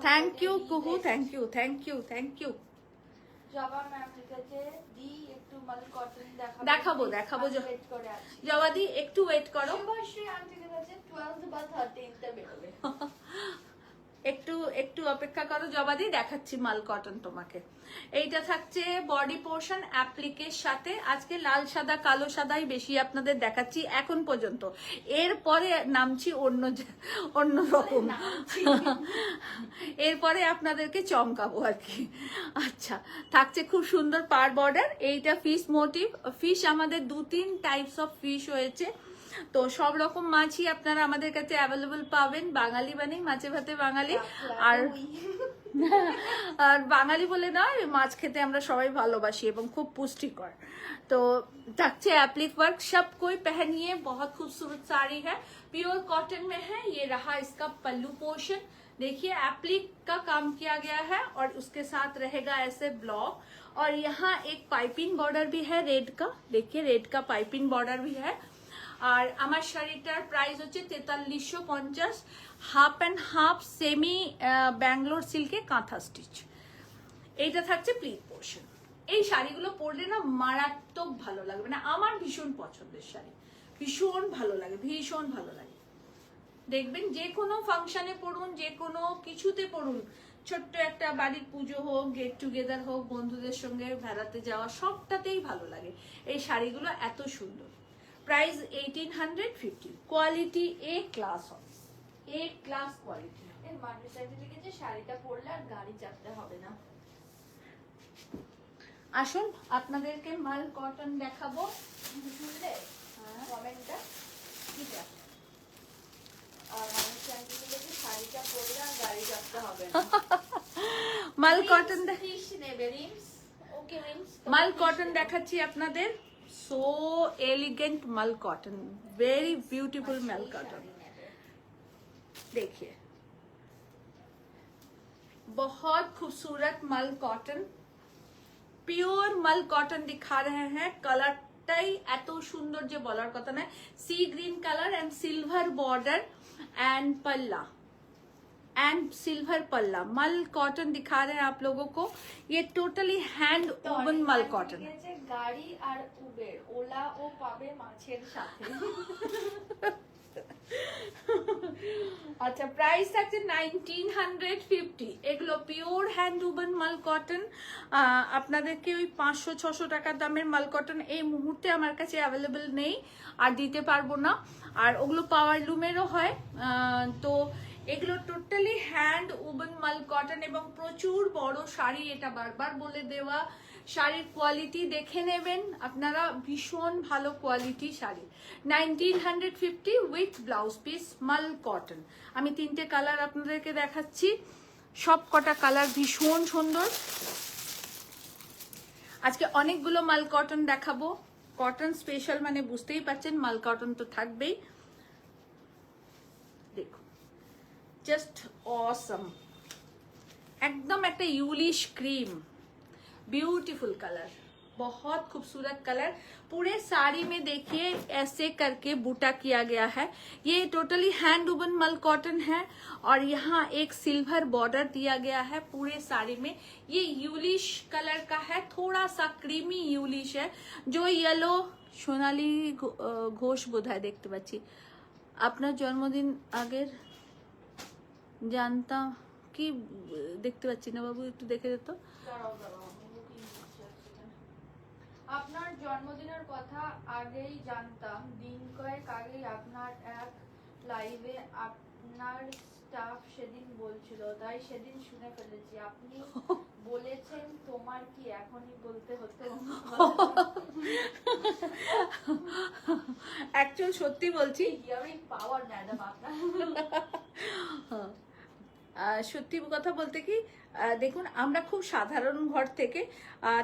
Thank you Kuhu, thank you, thank you, thank you. দেখাবো জবাদি, একটু ওয়েট করো। একটু একটু অপেক্ষা করো জবাদি, দেখাচ্ছি মাল কটন তোমাকে। এইটা থাকছে বডি পোর্শন অ্যাপ্লিকের সাথে। আজকে লাল সাদা কালো সাদাই বেশি আপনাদের দেখাচ্ছি এখন পর্যন্ত, এরপরে নামছি অন্য রকম, এরপরে আপনাদেরকে চমকাবো আর কি। আচ্ছা, থাকছে খুব সুন্দর পার বর্ডার। এইটা ফিশ মোটিভ, ফিশ আমাদের 2-3 টাইপস অফ ফিশ হয়েছে, তো সব রকম মাছই আপনারা আমাদের কাছে অ্যাভেলেবল পাবেন। বাঙালি মানে মাছে ভাতে বাঙালি, আর আর বাঙালি বলে নয়, মাছ খেতে আমরা সবাই ভালোবাসি এবং খুব পুষ্টিকর। तो থাকছে एप्लिक वर्क, सब कोई पहनिए, बहुत खूबसूरत साड़ी है, प्योर कॉटन में है। ये रहा इसका पल्लू पोर्शन, देखिए एप्लिक का काम किया गया है और उसके साथ रहेगा ऐसे ब्लॉक, और यहाँ एक पाइपिंग बॉर्डर भी है रेड का, देखिए रेड का पाइपिंग बॉर्डर भी है। আর আমার শাড়িটার প্রাইস হচ্ছে 4350, half and half semi Bangalore সিল্কে কাঁথা স্টিচ। এইটা থাকছে প্লিট পোর্শন। এই শাড়িগুলো পরলে না মারাত্মক ভালো লাগবে, না আমার ভীষণ পছন্দের শাড়ি, ভীষণ ভালো লাগে, ভীষণ ভালো লাগে। দেখবেন যে কোনো ফাংশনে পরুন, যে কোনো কিছুতে পরুন, ছোট্ট একটা বাড়ির পুজো হোক, গেট টুগেদার হোক, বন্ধুদের সঙ্গে বেড়াতে যাওয়া, সবটাতেই ভালো লাগে। এই শাড়িগুলো এত সুন্দর। प्राइस 1850, क्वालिटी ए क्लास হবে, ए क्लास क्वालिटी। এর মানুষ সাইডে লিখেছে শাড়িটা পরলে আর গাড়ি চাপতে হবে না। আসুন আপনাদেরকে মাল কটন দেখাবো, শুনলে কমেন্টটা ঠিক আছে। আর মানুষ সাইডে লিখেছে শাড়িটা পরলে আর গাড়ি চাপতে হবে না। মাল কটন ফিশ নেবে রিমস, ওকে রিমস, মাল কটন দেখাচ্ছি আপনাদের। सो एलिगेंट मल कॉटन, वेरी ब्यूटीफुल मल कॉटन। देखिए बहुत खूबसूरत मल कॉटन, प्योर मल कॉटन दिखा रहे हैं। कलरटाई এত সুন্দর যে বলার কথা না, sea green colour and silver border and palla and silver palla, mul cotton दिखा रहे हैं आप लोगों को। ये totally hand woven mul cotton है। গাড়ি আর উবের, ওলা ও পাবে মাছের সাথে। আচ্ছা, প্রাইস থাকছে 1950। এগুলো পিওর হ্যান্ড উবেন মাল কটন। আপনাদেরকে ওই 500-600 টাকার দামের মাল কটন এই মুহূর্তে আমার কাছে অ্যাভেলেবল নেই, আর দিতে পারবো না। আর ওগুলো পাওয়ার লুমেরও হয়। তো এগুলো টোটালি হ্যান্ড উবেন মাল কটন এবং প্রচুর বড় শাড়ি। এটা বারবার বলে দেওয়া, শাড়ির কোয়ালিটি দেখে নেবেন আপনারা, ভীষণ ভালো quality sari. 1950 with blouse piece মাল কটন। আমি 3টে কালার আপনাদেরকে দেখাচ্ছি, সব কটা কালার ভীষণ সুন্দর। আজকে অনেকগুলো মাল কটন দেখাবো, কটন স্পেশাল মানে বুঝতেই পারছেন, মাল কটন তো থাকবেই। দেখুন জাস্ট অসম, एकदम একটা ইউলিশ ক্রিম, ब्यूटीफुल कलर, बहुत खूबसूरत कलर। पूरे साड़ी में देखिए ऐसे करके बूटा किया गया है। ये totally hand woven mul cotton है और यहाँ एक सिल्वर बॉर्डर दिया गया है पूरे साड़ी में। ये यूलिश कलर का है, थोड़ा सा क्रीमी यूलिश है, जो येलो सोनाली घोष बोधाय देखते पाচ্ছি। আপনার জন্মদিন আগের জানতাম কি দেখতে পাচ্ছি না বাবু, একটু দেখে দে তো। আপনার জন্মদিনের কথা আগেই জানতাম, দিন কয়েক আগেই আপনার এক লাইভে আপনার স্টাফ সেদিন বলছিল, তাই সেদিন শুনে ফেলেছি। আপনি বলেছেন তোমার কি এখনই বলতে হতো? অ্যাকচুয়াল সত্যি বলছি, হিয়ারিং পাওয়ার ম্যাডাম আপনার। সত্যি কথা বলতে কি, দেখুন আমরা খুব সাধারণ ঘর থেকে,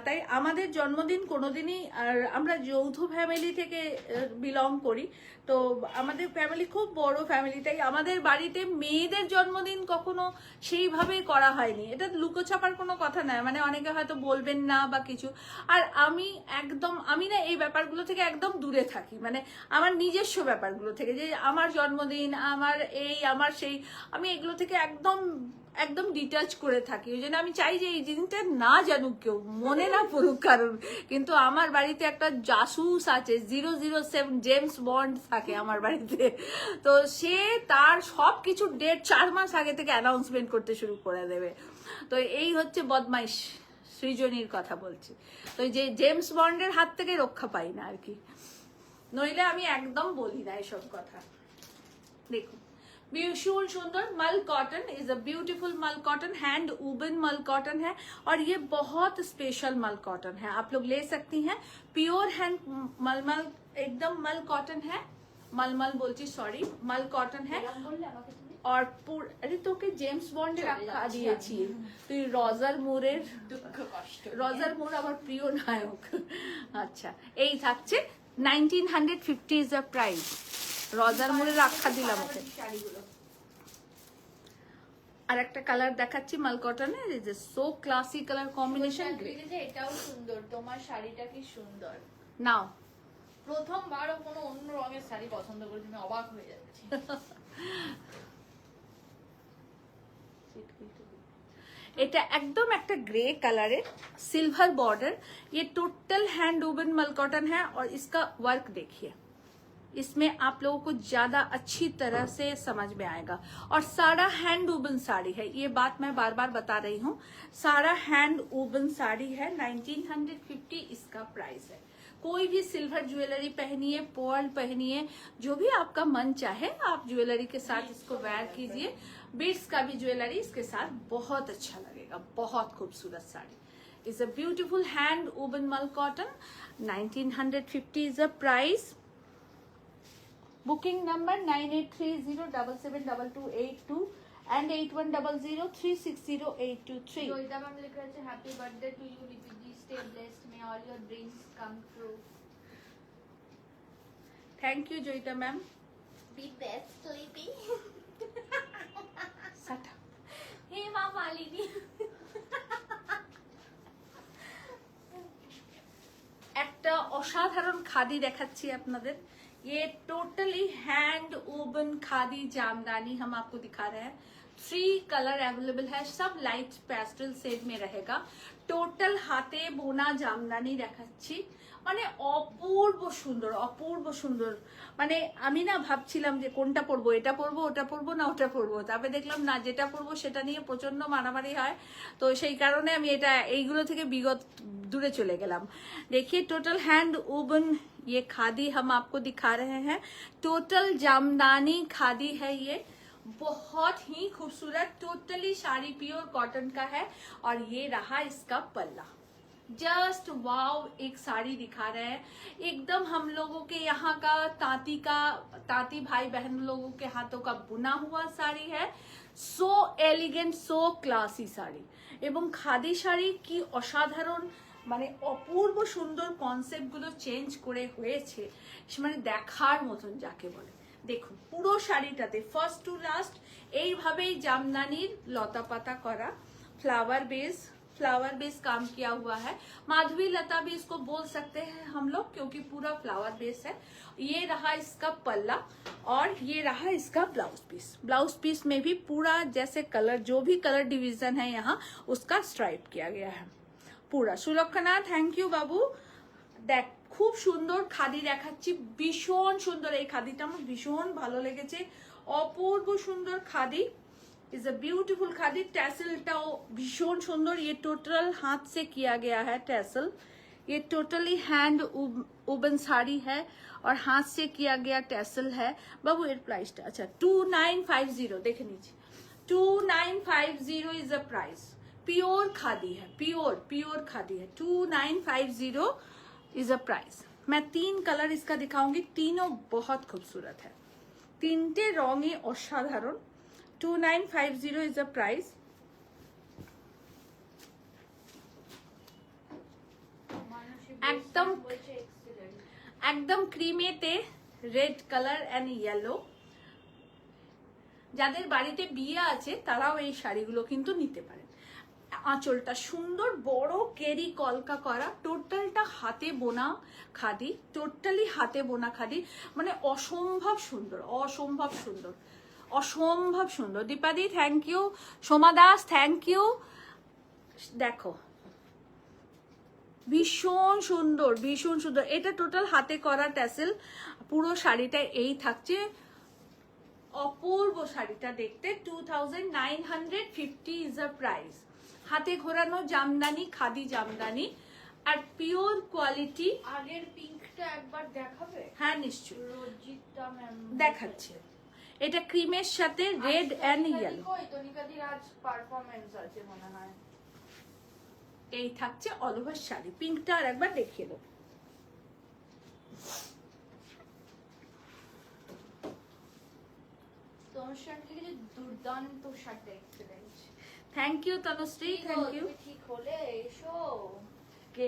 তাই আমাদের জন্মদিন কোনোদিনই, আর আমরা যৌথ ফ্যামিলি থেকে বিলং করি, তো আমাদের ফ্যামিলি খুব বড় ফ্যামিলি, তাই আমাদের বাড়িতে মেয়েদের জন্মদিন কখনো সেইভাবে করা হয়নি। এটা লুকোছাপার কোনো কথা নয়, মানে অনেকে হয়তো বলবেন না বা কিছু। আর আমি না এই ব্যাপারগুলো থেকে একদম দূরে থাকি, মানে আমার নিজস্ব ব্যাপারগুলো থেকে, যে আমার জন্মদিন, আমার এই আমার সেই, আমি এগুলো থেকে একদম একদম ডিটাচ করে থাকি, ওই জন্য আমি চাই যে এই জিনিসটা না জানুক কেউ, মনে না পড়ুক কারণ। কিন্তু আমার বাড়িতে একটা জাসুস আছে, 007 জেমস বন্ড থাকে আমার বাড়িতে, তো সে তার সব কিছু ডেট 4 মাস আগে থেকে অ্যানাউন্সমেন্ট করতে শুরু করে দেবে। তো এই হচ্ছে বদমাইশ সৃজনীর কথা বলছি। তো যে জেমস বন্ডের হাত থেকে রক্ষা পাই না আর কি, নইলে আমি একদম বলি না এসব কথা। देखो भीषण सुंदर मल कॉटन इज अ ब्यूटीफुल मल cotton, hand woven mul cotton है और ये बहुत स्पेशल मल कॉटन है, आप लोग ले सकती हैं। प्योर हैंड मलमल एकदम मल कॉटन है, मलमल बोलती सॉरी, मल कॉटन है। और अरे তোকে জেমস বন্ডের রাখা দিয়েছি, তুই রজার মুরের দুঃখ কষ্ট, রজার মুর আমার প্রিয় নায়ক। আচ্ছা এই থাকছে 1950 ইজ দ্য প্রাইস, রজার মুরে রাখা দিলাম ওকে। আর একটা কালার দেখাচ্ছি মাল কটনের, এই যে সো ক্লাসি কালার কম্বিনেশন, এটাও সুন্দর, তোমার শাড়িটা কি সুন্দর। নাও প্রথমবারও কোনো অন্য রঙের শাড়ি পছন্দ করেছি, আমি অবাক হয়ে যাচ্ছি। এটা একদম একটা ग्रे कलर सिल्वर बॉर्डर, ये total hand woven mul cotton है और इसका वर्क देखिए, इसमें आप लोगों को ज्यादा अच्छी तरह से समझ में आएगा। और सारा हैंड वूवन साड़ी है, ये बात मैं बार बार बता रही हूँ, सारा हैंड वूवन साड़ी है। 1950 इसका प्राइस है। कोई भी सिल्वर ज्वेलरी पहनिए, पर्ल पहनिए, जो भी आपका मन चाहे आप ज्वेलरी के साथ इसको वेयर कीजिए। बीड्स का भी ज्वेलरी इसके साथ बहुत अच्छा लगेगा, बहुत खूबसूरत sari. Is a beautiful hand woven mul cotton, 1950 is a price. Booking number 9830772282 and 8100360823। Joyita ma'am লিখে আছে happy birthday to you Lipiji, stay blessed, may all your dreams come true. Thank you Joita ma'am. Be best Lipi. साटा हे मां मालिनी। একটা অসাধারণ খাদি দেখাচ্ছি আপনাদের, ये totally hand woven khadi jamdani हम आपको दिखा रहे हैं। 3 कलर अवेलेबल है, सब लाइट पेस्टल शेड में रहेगा। टोटल हाथे बोना जामदानी দেখাচ্ছি, মানে অপূর্ব সুন্দর, অপূর্ব সুন্দর। মানে আমি না ভাবছিলাম যে কোনটা পরবো, এটা পরবো, ওটা পরবো না ওটা পরবো, তারপরে দেখলাম না যেটা পরবো সেটা নিয়ে প্রচন্ড মারামারি হয়, তো সেই কারণে আমি এটা এইগুলো থেকে বিগত दूरे चले गए। देखिए टोटल हैंड वूवन ये खादी हम आपको दिखा रहे हैं, टोटल जामदानी खादी है, ये बहुत ही खूबसूरत, टोटली साड़ी प्योर कॉटन का है। और ये रहा इसका पल्ला, जस्ट वाव, एक साड़ी दिखा रहे हैं एकदम हम लोगों के यहाँ का तांती भाई बहन लोगों के हाथों का बुना हुआ साड़ी है। So elegant, so classy sari, এবং খাদি শাড়ি কি অসাধারণ, মানে অপূর্ব সুন্দর কনসেপ্ট গুলো চেঞ্জ করে হয়েছে, মানে দেখার মতন যাকে বলে। দেখুন পুরো শাড়িটাতে ফার্স্ট টু লাস্ট এইভাবেই জামদানির লতা পাতা করা, फ्लावर बेस काम किया हुआ है। माधवी लता भी इसको बोल सकते हैं हम लोग, क्योंकि पूरा फ्लावर बेस है। ये रहा इसका पल्ला और ये रहा इसका ब्लाउज पीस। ब्लाउज पीस में भी पूरा जैसे कलर, जो भी कलर डिवीजन है यहाँ उसका स्ट्राइप किया गया है पूरा। सुलक्षणा थैंक यू बाबू। देख खूब सुंदर खादी দেখাচ্ছি, ভীষণ সুন্দর এই খাদিটা আমার ভীষণ ভালো লেগেছে, অপূর্ব সুন্দর khadi. Is a beautiful khadi, टैसलटाओ भीषण सुंदर, ये टोटल हाथ से किया गया है टैसल, ये टोटली हैंड वूवन साड़ी है और हाथ से किया गया टैसल है। बाबू एर प्राइसटा अच्छा 2950 देखे नीचे, 2950 is a price. Pure khadi है, प्योर खादी है, 2950 इज अ प्राइस। मैं 3 कलर इसका दिखाऊंगी, तीनों बहुत खूबसूरत है, तीनटे रंगे असाधारण। 2950 is the price। একদম ক্রিমেতে রেড কালার এন্ড ইয়েলো। যাদের বাড়িতে বিয়ে আছে তারাও এই শাড়িগুলো কিন্তু নিতে পারেন। আঁচলটা সুন্দর বড় কেরি কলকা করা, টোটালটা হাতে বোনা খাদি, টোটালি হাতে বোনা খাদি, মানে অসম্ভব সুন্দর, অসম্ভব সুন্দর, অসম্ভব সুন্দর। Dipadi thank you, Soma Das thank you. দেখো ভীষণ সুন্দর, ভীষণ সুন্দর। এটা টোটাল হাতে করা ট্যাসেল, পুরো শাড়িটা এই থাকছে। অপূর্ব শাড়িটা দেখতে। 2950 ইজ আ প্রাইস। হাতে ঘোরানো জামদানি, খাদি জামদানি, আর পিওর কোয়ালিটি। আগের পিঙ্কটা একবার দেখাবে? হ্যাঁ নিশ্চয়ই রজিতা ম্যাম দেখাচ্ছে। এটা ক্রিমের সাথে রেড এন্ড ইয়েলো। তনিকাদির আজ পারফরম্যান্স আছে মনে হয়। এই থাকছে অল ওভার শাড়ি। পিঙ্কটা আর একবার দেখিয়ে দেবো। দুর্দান্ত শাড়িটা excellent. Thank you Tanushree, thank you. ঠিক হলে এসো। কে?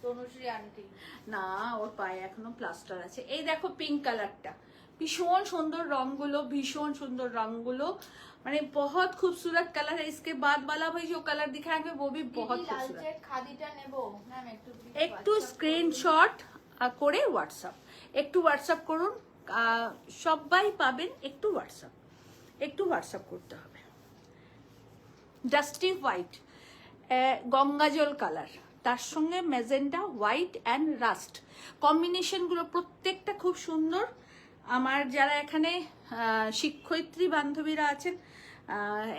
তনুশ্রী আন্টি। না, ওর পায়ে এখনো প্লাস্টার আছে। এই দেখো পিঙ্ক কালারটা, ভীষণ সুন্দর রংগুলো, ভীষণ সুন্দর রংগুলো, মানে बहुत खूबसूरत कलर है। इसके बाद वाला भाई जो कलर दिखाएंगे वो भी बहुत खूबसूरत। খাদিটা নেব ম্যাম একটু স্ক্রিনশট করে হোয়াটসঅ্যাপ, একটু হোয়াটসঅ্যাপ করুন, সবাই পাবেন। একটু হোয়াটসঅ্যাপ করতে হবে। ডাস্টি হোয়াইট, গঙ্গাজল কালার, তার সঙ্গে মেজেন্টা হোয়াইট অ্যান্ড রাস্ট কম্বিনেশনগুলো প্রত্যেকটা খুব সুন্দর। আমার যারা এখানে শিক্ষয়িত্রী বান্ধবীরা আছেন,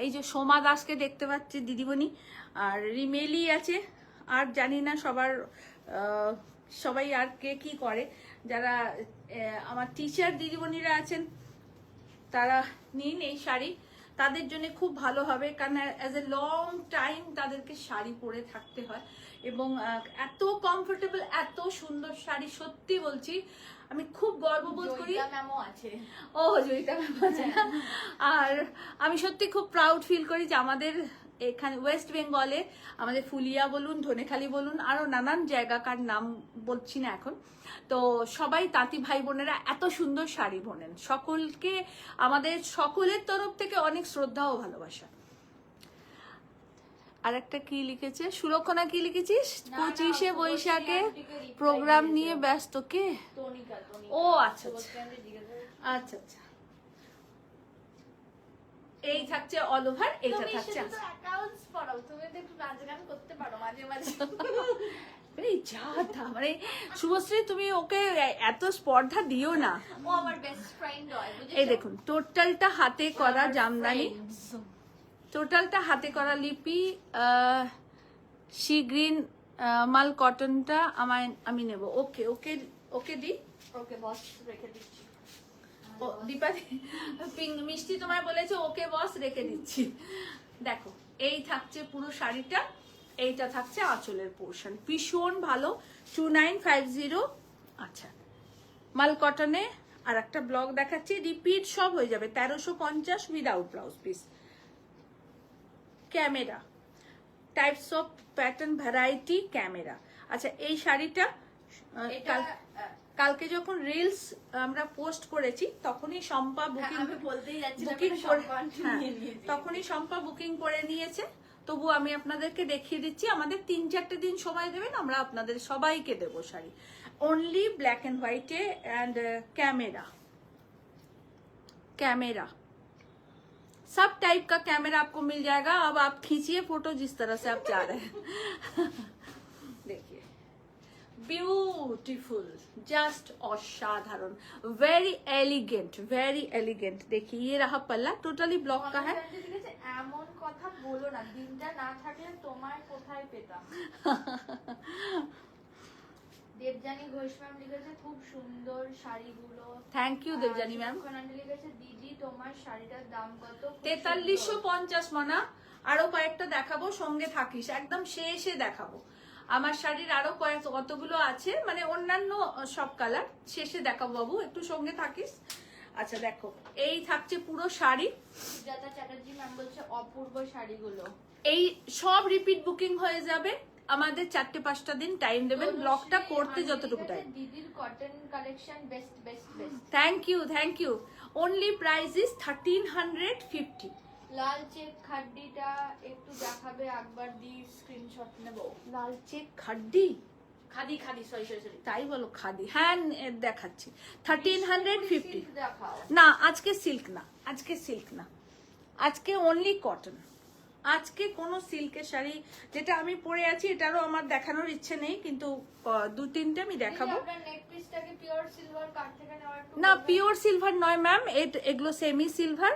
এই যে সোমা দাসকে দেখতে পাচ্ছি দিদিমণি, আর রিমেলি আছে, আর জানি না সবাই আর কে কি করে, যারা আমার টিচার দিদিমণিরা আছেন তারা নিন এই শাড়ি, তাদের জন্য খুব ভালো হবে। কারণ অ্যাজ এ লং টাইম তাদেরকে শাড়ি পরে থাকতে হয়, এবং এত কমফোর্টেবল, এত সুন্দর শাড়ি, সত্যি বলছি আমি খুব গর্ববোধ করি। ও জয়িতা ম্যাম আছে। আর আমি সত্যি খুব প্রাউড ফিল করি যে আমাদের এখানে ওয়েস্ট বেঙ্গলে, আমাদের ফুলিয়া বলুন, ধনেখালি বলুন, আরো নানান জায়গাকার নাম বলছি না এখন, তো সবাই তাঁতি ভাই বোনেরা এত সুন্দর শাড়ি বোনেন। সকলকে আমাদের সকলের তরফ থেকে অনেক শ্রদ্ধা ও ভালোবাসা। আর একটা কি লিখেছে সুলক্ষণা, কি লিখেছিস? 25শে বৈশাখে প্রোগ্রাম নিয়ে ব্যস্ত। কে? ও আচ্ছা আচ্ছা আচ্ছা। এই থাকছে অল ওভার, এইটা থাকছে অ্যাকাউন্টস পড়াও, তুমি তো একটু নাচ গান করতে পারো মাঝে মাঝে। এই যা তা, মানে শুভশ্রী তুমি ওকে এত স্পর্ধা দিও না। ও আমার বেস্ট ফ্রেন্ড হয়, বুঝেছো? এই দেখুন টোটালটা হাতে করা জামদানি, টোটালটা হাতে করা লিপি, সি গ্রিন মাল কটনটা আমি নেব। ওকে ওকে ওকে দি। ওকে বস রেখে দিচ্ছি। ও দীপা মিষ্টি তোমায় বলেছে ওকে বস রেখে দিচ্ছি। দেখো এই থাকছে পুরো শাড়িটা, এইটা থাকছে আঁচলের পোর্শন, ভীষণ ভালো। 2950। আচ্ছা মাল কটনে আর একটা ব্লক দেখাচ্ছি, রিপিট সব হয়ে যাবে। 1350 without blouse piece. Camera types of pattern variety camera. আচ্ছা এই শাড়িটা কালকে যখন রিলস আমরা পোস্ট করেছি তখনই শম্পা বুকিং করে নিয়েছে। তবু আমি আপনাদেরকে দেখিয়ে দিচ্ছি, আমাদের 3-4 দিন সময় দেবেন, আমরা আপনাদের সবাইকে দেবো sari. Only black and white है एंड कैमरा सब टाइप का कैमरा आपको मिल जाएगा। अब आप खींचिए फोटो जिस तरह से आप चाह रहे हैं। देखिए ब्यूटीफुल, जस्ट असाधारण, वेरी एलिगेंट। देखिए ये रहा पल्ला, टोटली ब्लॉक का है। এমন কথা বলো না, দিনটা না থাকলে তোমায় কোথায় পেতাম। দেবজানী ঘোষ ম্যাম লিখেছে খুব সুন্দর শাড়িগুলো। Thank you Debjani ma'am. লিখেছে দিদি তোমার শাড়িটার দাম কত? 4350 মানা। আরো কয়েকটা দেখাবো, সঙ্গে থাকিস, একদম শেষে দেখাবো। আমার শাড়ির আরো কতগুলো আছে, মানে অন্যান্য সব কালার শেষে দেখাবো বাবু, একটু সঙ্গে থাকিস। আচ্ছা দেখো এই থাকছে পুরো শাড়ি। সুজাতা চ্যাটার্জি ম্যাম বলছে অপূর্ব শাড়িগুলো। এই সব রিপিট বুকিং হয়ে যাবে, আমাদের 4-5টা দিন টাইম দেবেন ব্লগটা করতে যতটুকু টাইম। দিদির cotton collection best. Thank you. Only price is 1350। লাল চেক খাড্ডিটা একটু দেখাবে একবার, দি স্ক্রিনশট নেব। লাল চেক খাড্ডি khadi khadi sorry sorry sorry তাই বলো খাদি, হ্যাঁ দেখাচ্ছি 1350। দেখাও। না আজকে সিল্ক না, আজকে সিল্ক না, আজকে অনলি কটন। আজকে কোনো সিল্কের শাড়ি যেটা আমি পরে আছি এটারও আমার দেখানোর ইচ্ছে নেই, কিন্তু দু তিনটে আমি দেখাবো। আপনার নেক পিসটাকে পিওর সিলভার কাট থেকে নেওয়া একটু না বলবেন? পিওর সিলভার নয় ম্যাম, এগুলো semi silver,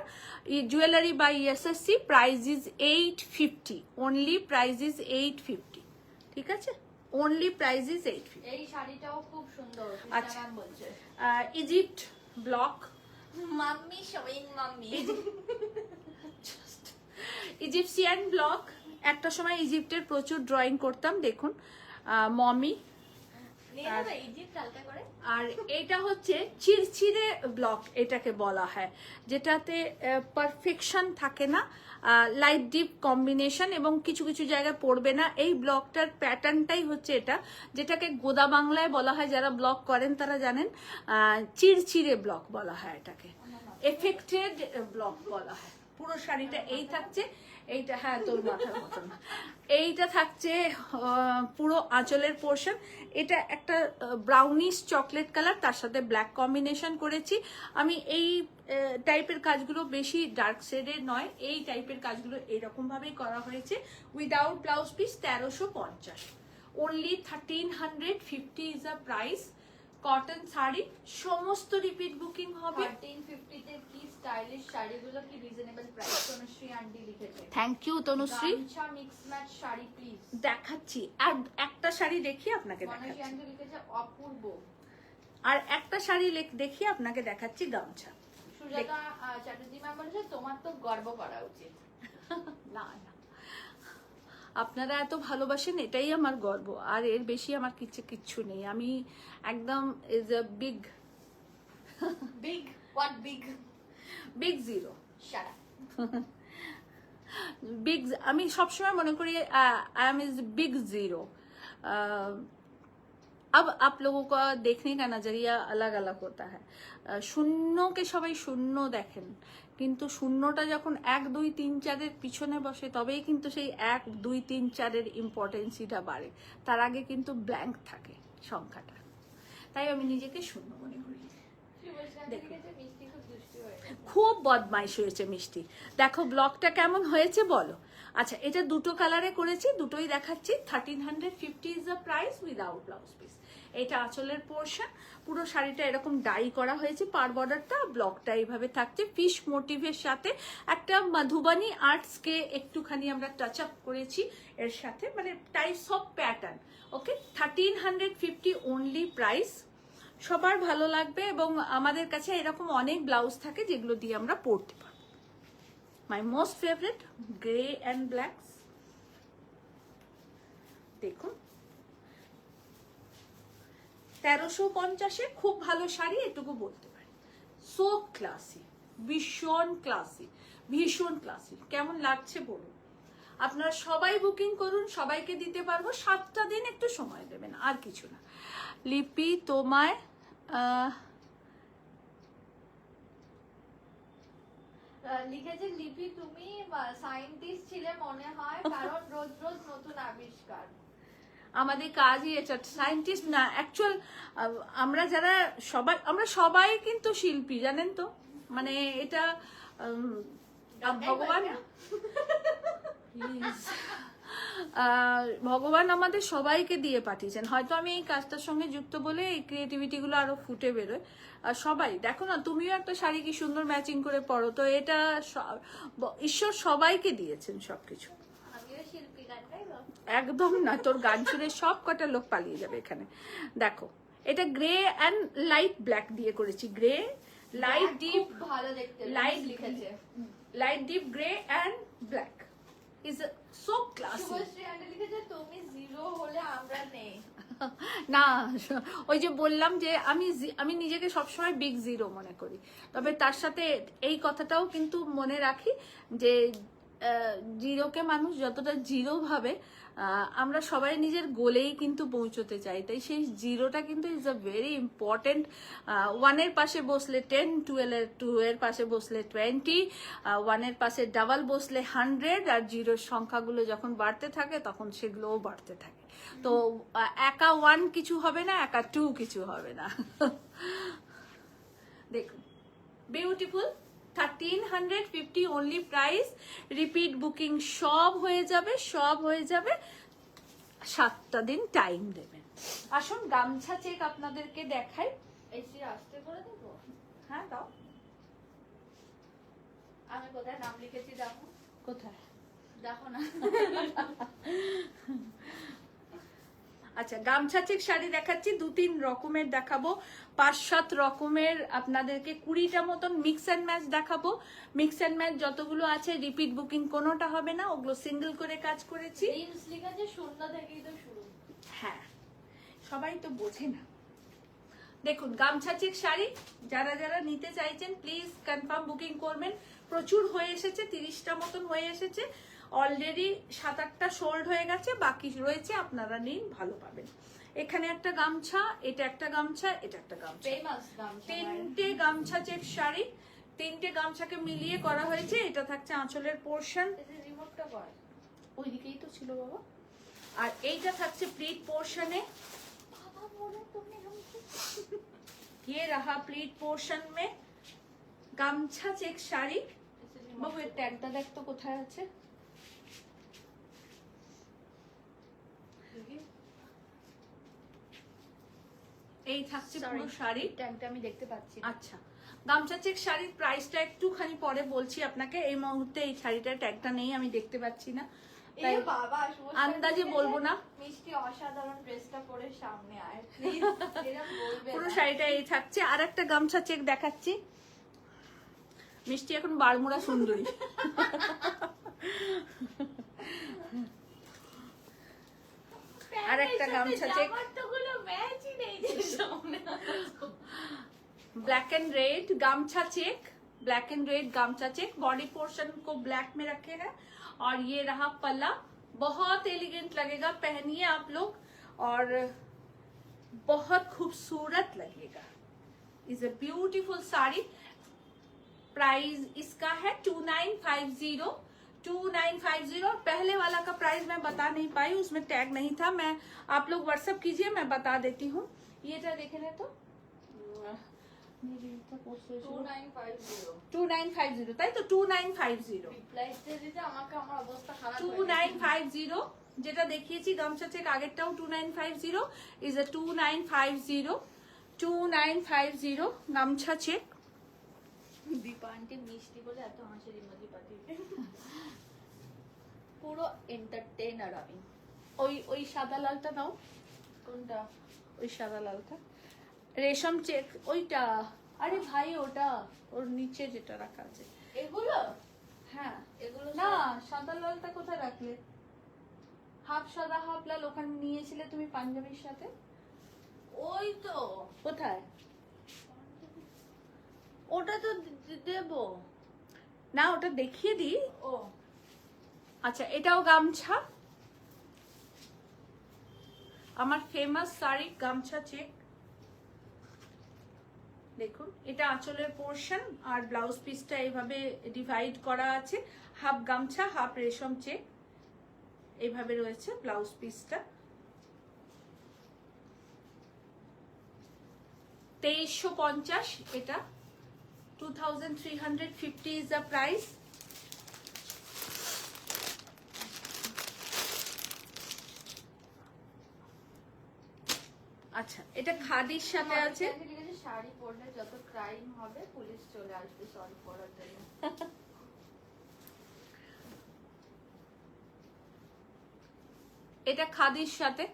jewellery by SSC, price is 850, only price is 850, ঠিক আছে, অনলি প্রাইস ইজ 850। এই শাড়িটাও খুব সুন্দর, আচ্ছা। ম্যাম বলছে। Egypt block, mummy showing mummy. Egyptian block, একটা সময় ইজিপ্টের প্রচুর ড্রয়িং করতাম, দেখুন মমি। নিয়ে নেবে ইজিপ্ট হালকা করে। আর এটা হচ্ছে চিরচিরে ব্লক এটাকে বলা হয়, যেটাতে পারফেকশন থাকে না, লাইট ডিপ কম্বিনেশন এবং কিছু কিছু জায়গায় পড়বে না। এই ব্লকটার প্যাটার্নটাই হচ্ছে এটা, যেটাকে গোদা বাংলায় বলা হয়, যারা ব্লক করেন তারা জানেন, চিরচিরে ব্লক বলা হয় এটাকে, এফেক্টেড ব্লক বলা হয়। পুরো শাড়িটা এই থাকছে, এইটা হ্যাঁ তোর মাথার মতন, এইটা থাকছে পুরো আঁচলের পোর্শন। এটা একটা ব্রাউনিশ চকলেট কালার, তার সাথে ব্ল্যাক কম্বিনেশন করেছি আমি। এই টাইপের কাজগুলো বেশি ডার্ক শেডের নয়, এই টাইপের কাজগুলো এইরকম ভাবেই করা হয়েছে। Without blouse piece 1350, only 1350 is a price. Cotton sari, সমস্ত রিপিট বুকিং হবে। 1350 তে কি স্টাইলিশ শাড়িগুলো, কি রিজনেবল প্রাইস। তনুশ্রী আন্টি লিখেছে। Thank you Tanushree. Gamcha mix match sari please. দেখাচ্ছি, আর একটা শাড়ি দেখি আপনাকে মনীষী দেখাচ্ছি, আন্টি লিখেছে অপূর্ব। আর একটা শাড়ি দেখি আপনাকে দেখাচ্ছি, গামছা। সুজাতা চ্যাটার্জি ম্যাম বলেছে তোমার তো গর্ব করা উচিত। না না, আপনারা এত ভালোবাসেন এটাই আমার গর্ব, আর এর বেশি আমার কিচ্ছু নেই। আমি একদম is a big big what big big zero, শাড়া। बिग, আমি সবসময় মনে করি I am is big zero. अब आप लोगों का देखने का नजरिया अलग अलग होता है। শূন্যকে সবাই শূন্য দেখেন, কিন্তু শূন্যটা যখন 1 2 3 4 এর পিছনে বসে তবেই কিন্তু সেই 1 2 3 4 এর ইম্পর্টেন্সিটা বাড়ে, তার আগে কিন্তু ব্ল্যাঙ্ক থাকে সংখ্যাটা। তাই আমি নিজেকে শূন্য মনে করি। দেখুন। মিষ্টি খুব দুষ্টু হয়ে গেছে। খুব বদমাইশ হয়েছে মিষ্টি। দেখো ব্লকটা কেমন হয়েছে বলো। আচ্ছা, এটা দুটো কালারে করেছি, দুটোই দেখাচ্ছি। 1350 is the price without blouse piece. এটা আঁচলের পোর্শন, পুরো শাড়িটা এরকম ডাই করা হয়েছে, পার বর্ডারটা ব্লকটা এইভাবে থাকছে ফিশ মোটিভের সাথে। একটা মধুবানী আর্টসকে একটুখানি আমরা টাচ আপ করেছি এর সাথে, মানে types of pattern. Okay, 1350 only price. সবার ভালো লাগবে, এবং আমাদের কাছে এরকম অনেক ব্লাউজ থাকে যেগুলো দিয়ে আমরা পরতে পারবো। My most favourite grey and blacks, দেখুন 1350-এ খুব ভালো শাড়ি, এটুকু বলতে পারি। সো ক্লাসি, ভীষণ ক্লাসি, ভীষণ ক্লাসি। কেমন লাগছে বলুন। আপনারা সবাই বুকিং করুন, সবাইকে দিতে পারবো। 7টা দিন একটু সময় দেবেন, আর কিছু না। লিপি তোমায় লিখেছে লিপি তুমি সায়েন্টিস্ট ছিলে মনে হয়, কারণ রোজ রোজ নতুন আবিষ্কার। আমাদের কাজই এটা, সায়েন্টিস্ট না অ্যাকচুয়াল। আমরা সবাই কিন্তু শিল্পী, জানেন তো, মানে এটা ভগবান Please. ভগবান আমাদের সবাইকে দিয়ে পাঠিয়েছেন। হয়তো আমি এই কাজটার সঙ্গে যুক্ত বলে এই ক্রিয়েটিভিটি গুলো আরো ফুটে বেরোয়। আর সবাই দেখো না, তুমিও একটা শাড়ি কি সুন্দর ম্যাচিং করে পরো, তো এটা ঈশ্বর সবাইকে দিয়েছেন সবকিছু। আমিও শিল্পী, গানটাই একদম না, তোর গান শুনে সব কটা লোক পালিয়ে যাবে এখানে। দেখো, এটা গ্রে অ্যান্ড লাইট ব্ল্যাক দিয়ে করেছি। গ্রে লাইট ডিপ, ভালো দেখতে লাইট লিখেছে। Light deep grey and black is so classy. Subhashree aunty লিখেছে তুমি জিরো হলে আমরা নেই। না, ওই যে বললাম যে আমি নিজেকে সবসময় বিগ জিরো মনে করি, তবে তার সাথে এই কথাটাও কিন্তু মনে রাখি যে জিরোকে মানুষ যতটা জিরো ভাবে, আমরা সবাই নিজের গোলেই কিন্তু পৌঁছতে চাই। তাই সেই জিরোটা কিন্তু ইজ আ ভেরি ইম্পর্টেন্ট। 1-এর পাশে বসলে 10, 2-এর পাশে বসলে 20, 1-এর পাশে ডাবল বসলে 100, আর জিরোর সংখ্যাগুলো যখন বাড়তে থাকে তখন সেগুলোও বাড়তে থাকে। তো একা 1 কিছু হবে না, একা 2 কিছু হবে না। দেখুন beautiful, 1350 only price. Repeat booking সব হয়ে যাবে, সব হয়ে যাবে। 7টা দিন টাইম দেবেন। আসুন গামছা চেক আপনাদেরকে দেখাই। এসি আসতে করে দেবো? হ্যাঁ দাও। আমি কোথায় নাম লিখেছি দেখো। কোথায় দেখো না। আচ্ছা গামছা চেক শাড়ি দেখাচ্ছি, 2-3 রকমের দেখাবো, 5-7 রকমের আপনাদেরকে 20টা মতন মিক্স অ্যান্ড ম্যাচ দেখাবো। মিক্স অ্যান্ড ম্যাচ যতগুলো আছে রিপিট বুকিং কোনোটা হবে না, ওগুলো সিঙ্গেল করে কাজ করেছি। রিমস লিখেছে 0 থেকেই তো শুরু। হ্যাঁ সবাই তো বোঝে না। দেখুন গামছা চেক শাড়ি যারা যারা নিতে চাইছেন প্লিজ কনফার্ম বুকিং করবেন। প্রচুর হয়ে এসেছে, 30টা মতন হয়ে এসেছে অলরেডি, 7-8টা সোল্ড হয়ে গেছে, বাকি রয়েছে, আপনারা নিন, ভালো পাবেন। এখানে একটা গামছা, এটা একটা গামছা, এটা একটা গামছা, ফেমাস গামছা। 3টে গামছা চেক শাড়ি, 3টে গামছাকে মিলিয়ে করা হয়েছে। এটা থাকছে আঁচলের পোর্শন, এই রিমোটটা কর। ওইদিকেই তো ছিল বাবা। আর এইটা থাকছে প্লিট পোর্শনে, বাবা বলে তুমি हमको। ये रहा प्लीट पोर्शन में গামছা চেক শাড়ি। বাবু এর ট্যাগটা দেখ তো কোথায় আছে। এই থাকছে পুরো শাড়ি। ট্যাগটা আমি দেখতে পাচ্ছি। আচ্ছা গামছা চেক শাড়ির প্রাইসটা একটুখানি পরে বলছি আপনাকে, এই মুহূর্তে এই শাড়িটার ট্যাগটা নেই, আমি দেখতে পাচ্ছি না, তাই এই বাবা আন্দাজে বলবো না। মিষ্টি অসাধারণ ড্রেসটা পরে সামনে আয় প্লিজ, এরকম বলবে পুরো না। শাড়িটা এই থাকছে। আর একটা গামছা চেক দেখাচ্ছি, মিষ্টি এখন বারমুড়া সুন্দরী। আর একটা গামছা চেক, জামাটাগুলো ম্যাচই নেই যে সামনে। Black and red gamchha check, black and red gamchha check, body portion को ब्लैक में रखे हैं। और ये रहा पल्ला, बहुत एलिगेंट लगेगा, पहनिए आप लोग और बहुत खूबसूरत लगेगा। Is a beautiful sari. Price इसका है 2950, 2950। और पहले वाला का प्राइस मैं बता नहीं पाई, उसमें टैग नहीं था। मैं आप लोग व्हाट्सएप कीजिए, मैं बता देती हूँ। ये जो देखे ना तो 2950, তাই তো 2950, রিপ্লাই দিতে আমাকে আমার অবস্থা খারাপ হয়ে গেছে। 2950 যেটা দেখিয়েছি গামছা চেক আগেরটাও 2950, ইজ আ 2950, 2950 গামছা চেক। দীপা আন্টি মিষ্টি বলে এত হাসির ইমোজি পাঠিয়েছে। পুরো এন্টারটেইনার আমি। ওই সাদা লালটা নাও, কোনটা? ওই সাদা লালটা রেশম চেক ওইটা। আরে ভাই ওটা ওর নিচে যেটা রাখা আছে এগুলো? হ্যাঁ এগুলো না, সাদা লালটা কোথায় রাখলে? হাফ সাদা হাফ লাল ওখানে নিয়েছিলে তুমি পাঞ্জাবির সাথে, ওই তো। কোথায়? ওটা তো দেব না ওটা দেখিয়ে দিই। ও আচ্ছা এটাও গামছা, আমার ফেমাস শাড়ি গামছা চেক। দেখুন এটা আঁচলের পোর্শন আর ব্লাউজ পিসটা এইভাবে ডিভাইড করা আছে, হাফ গামছা হাফ রেশম চেক, এইভাবে রয়েছে ব্লাউজ পিসটা। 2350 এটা, 2350 is the price। আচ্ছা এটা খাদির সাথে আছে। শাড়ি পরলে যত ক্রাইম হবে পুলিশ চলে আসবে সলভ করার জন্য। এটা খাদির সাথে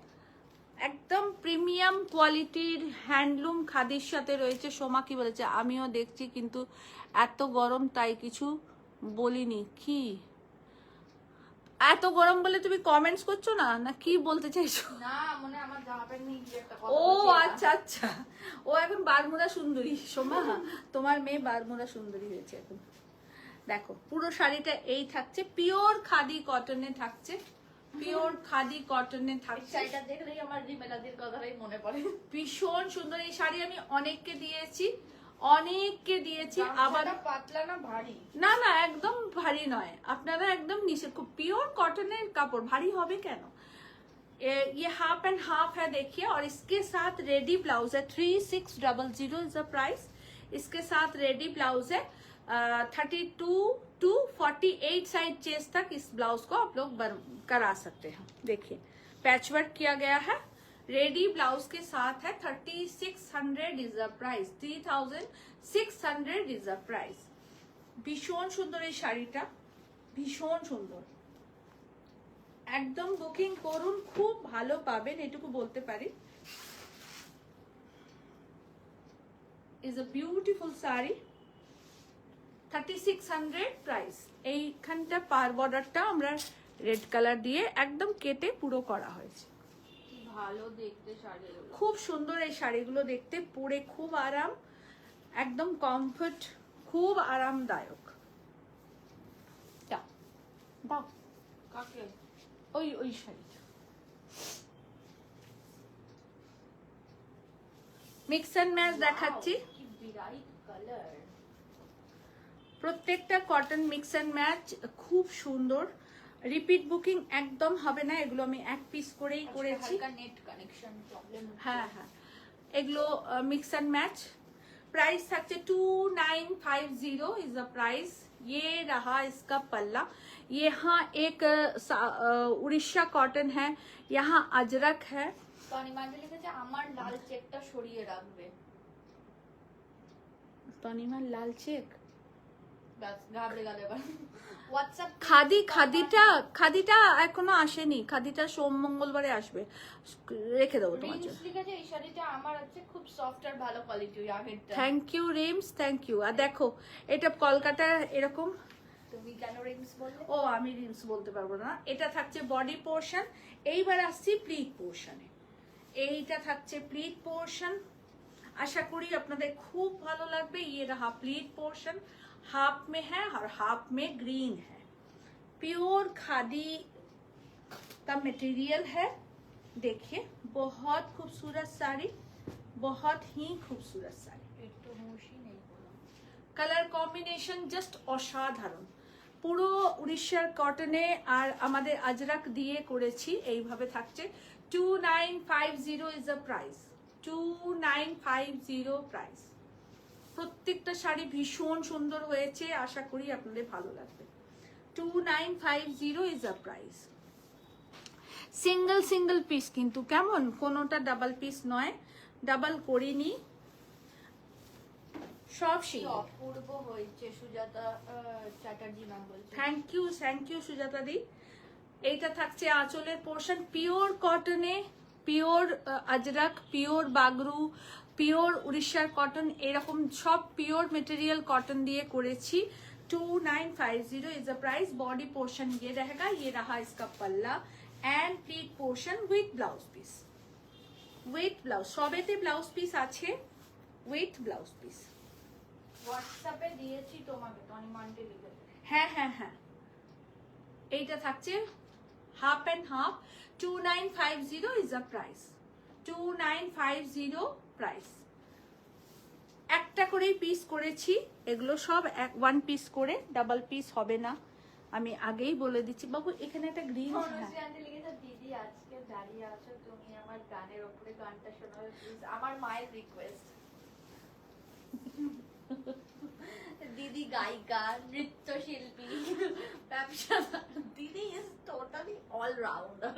একদম প্রিমিয়াম কোয়ালিটির হ্যান্ডলুম খাদির সাথে রয়েছে। সোমা কি বলেছে? আমিও দেখছি কিন্তু এত গরম তাই কিছু বলিনি। কি এত গরম বলে তুমি কমেন্টস করছো না, না কি বলতে চাইছো? না মনে আমার জামা প্যান্ট নিয়ে গিয়ে একটা কথা ও বলছি। আচ্ছা আচ্ছা, ও এখন বারমুডা সুন্দরী। সোমা তোমার মেয়ে বারমুডা সুন্দরী হয়েছে এখন। দেখো পুরো শাড়িটা এই থাকছে, পিওর খাদি কটনে থাকছে, পিওর খাদি কটনে এই থাকছে। শাড়িটা দেখলেই আমার রিমেলাদির কথাটাই মনে পড়ে। ভীষণ সুন্দর এই শাড়ি, আমি অনেককে দিয়েছি, অনেককে দিয়েছি। আবার গামছাটা পাতলা না ভারী? না না একদম ভারী নয়, আপনারা একদম নিচে, খুব পিওর কটনের কাপড়, ভারী হবে কেন? ये हाफ एंड हाफ है देखिए, और इसके साथ रेडी ब्लाउज है। 3600 इज द प्राइस। इसके साथ रेडी ब्लाउज है। 32 टू 48 साइज चेस्ट तक इस ब्लाउज को आप लोग करा सकते हैं। देखिए पैचवर्क किया गया है, रेडी ब्लाउज के साथ है। 3600 is the price. 3600 is the price. ভীষণ সুন্দর এই শাড়িটা, ভীষণ সুন্দর। একদম বুকিং করুন, খুব ভালো পাবেন এটুকু বলতে পারি। Is a beautiful sari. 3600 price. এইখানটা পার বর্ডারটা আমরা রেড কালার দিয়ে একদম কেটে পুরো করা হয়েছে। ভালো দেখতে শাড়িগুলো, খুব সুন্দর এই শাড়িগুলো দেখতে, পরে খুব আরাম, একদম কমফর্ট, খুব আরামদায়ক। দাও দাও কাকে? ওই শাড়িটা। মিক্স এন্ড ম্যাচ দেখাচ্ছি। কি ব্রাইট কালার। প্রত্যেকটা কটন মিক্স এন্ড ম্যাচ, খুব সুন্দর। রিপিট বুকিং একদম হবে না, এগুলো আমি এক পিস করেই করেছি। Net connection problem. হ্যাঁ হ্যাঁ, এগুলো মিক্স এন্ড ম্যাচ। प्राइस থাকছে 2950 इज द प्राइस। ये रहा इसका पल्ला। यहाँ एक उड़ीसा कॉटन है, यहाँ अजरक है। তনিমান্ডি লিখেছে আমার লাল চেকটা সরিয়ে রাখবে। তনিমার লাল চেক, বাস ঘাবড়ে গেল এবার। হোয়াটসঅ্যাপ খাদিটা এখনো আসেনি, খাদিটা সোম মঙ্গলবারে আসবে, রেখে দেবো তোমার জন্য। লিখেছে এই শাড়িটা আমার আছে, খুব সফট আর ভালো কোয়ালিটি, ওই আগেরটা। Thank you Rims, thank you. আর দেখো এটা কলকাতা এরকম। তুমি কেন রিমস বললে? ও আমি রিমস বলতে পারবো না। এটা থাকছে বডি পোর্শন। এইবার আসছি প্লিট পোর্শনে। এইটা থাকছে প্লিট পোর্শন, আশা করি আপনাদের খুব ভালো লাগবে। ये रहा प्लीट पोर्शन, हाफ में है और हाफ में ग्रीन है। प्योर खादी का मटेरियल है। देखिए बहुत खूबसूरत साड़ी, बहुत ही खूबसूरत साड़ी। একটু মুশি নেই বলো। কালার কম্বিনেশন জাস্ট অসাধারণ। পুরো উড়িষ্যার কটনে আর আমাদের আজরাক দিয়ে করেছি। এইভাবে থাকছে। 2950 ইজ দ্য প্রাইস। 2950 প্রাইস। প্রত্যেকটা শাড়ি ভীষণ সুন্দর হয়েছে, আশা করি আপনাদের ভালো লাগবে। 2950 is the price. Single piece কিন্তু, কেমন কোনোটা ডাবল পিস নয়, ডাবল করিনি, সব সিঙ্গেল। অপূর্ব হয়েছে সুজাতা চ্যাটার্জি ম্যাম বলছে। থ্যাংক ইউ সুজাতা দি। এইটা থাকছে আঁচলের পোর্শন, পিওর কটনে, pure Ajrak, pure Bagru, pure উড়িষ্যার কটন, এরকম সব পিওর মেটেরিয়াল কটন দিয়ে করেছি। 2950 is the price. Body portion ये रहेगा। ये रहा इसका पल्ला and pleat portion with blouse piece. With blouse সবেতে ব্লাউজ পিস আছে, উইথ ব্লাউজ পিস। হোয়াটসঅ্যাপে দিয়েছি তোমাকে, তনিমান্ডি লিখেছে। হ্যাঁ হ্যাঁ হ্যাঁ, এইটা থাকছে half and half. 2950 is the price. 2950 price. একটা করেই পিস করেছি, এগুলো সব ওয়ান পিস করে, ডাবল পিস হবে না, আমি আগেই বলে দিচ্ছি। বাবু এখানে একটা গ্রিন, অনুশ্রী আন্টি লিখেছে দিদি আজকে দাঁড়িয়ে আছো, তুমি আমার গানের উপরে গানটা শোনাবে প্লিজ, আমার মায়ের রিকোয়েস্ট। দিদি গায়িকা, নৃত্যশিল্পী, ব্যবসাদার, দিদি ইজ টোটালি অলরাউন্ডার।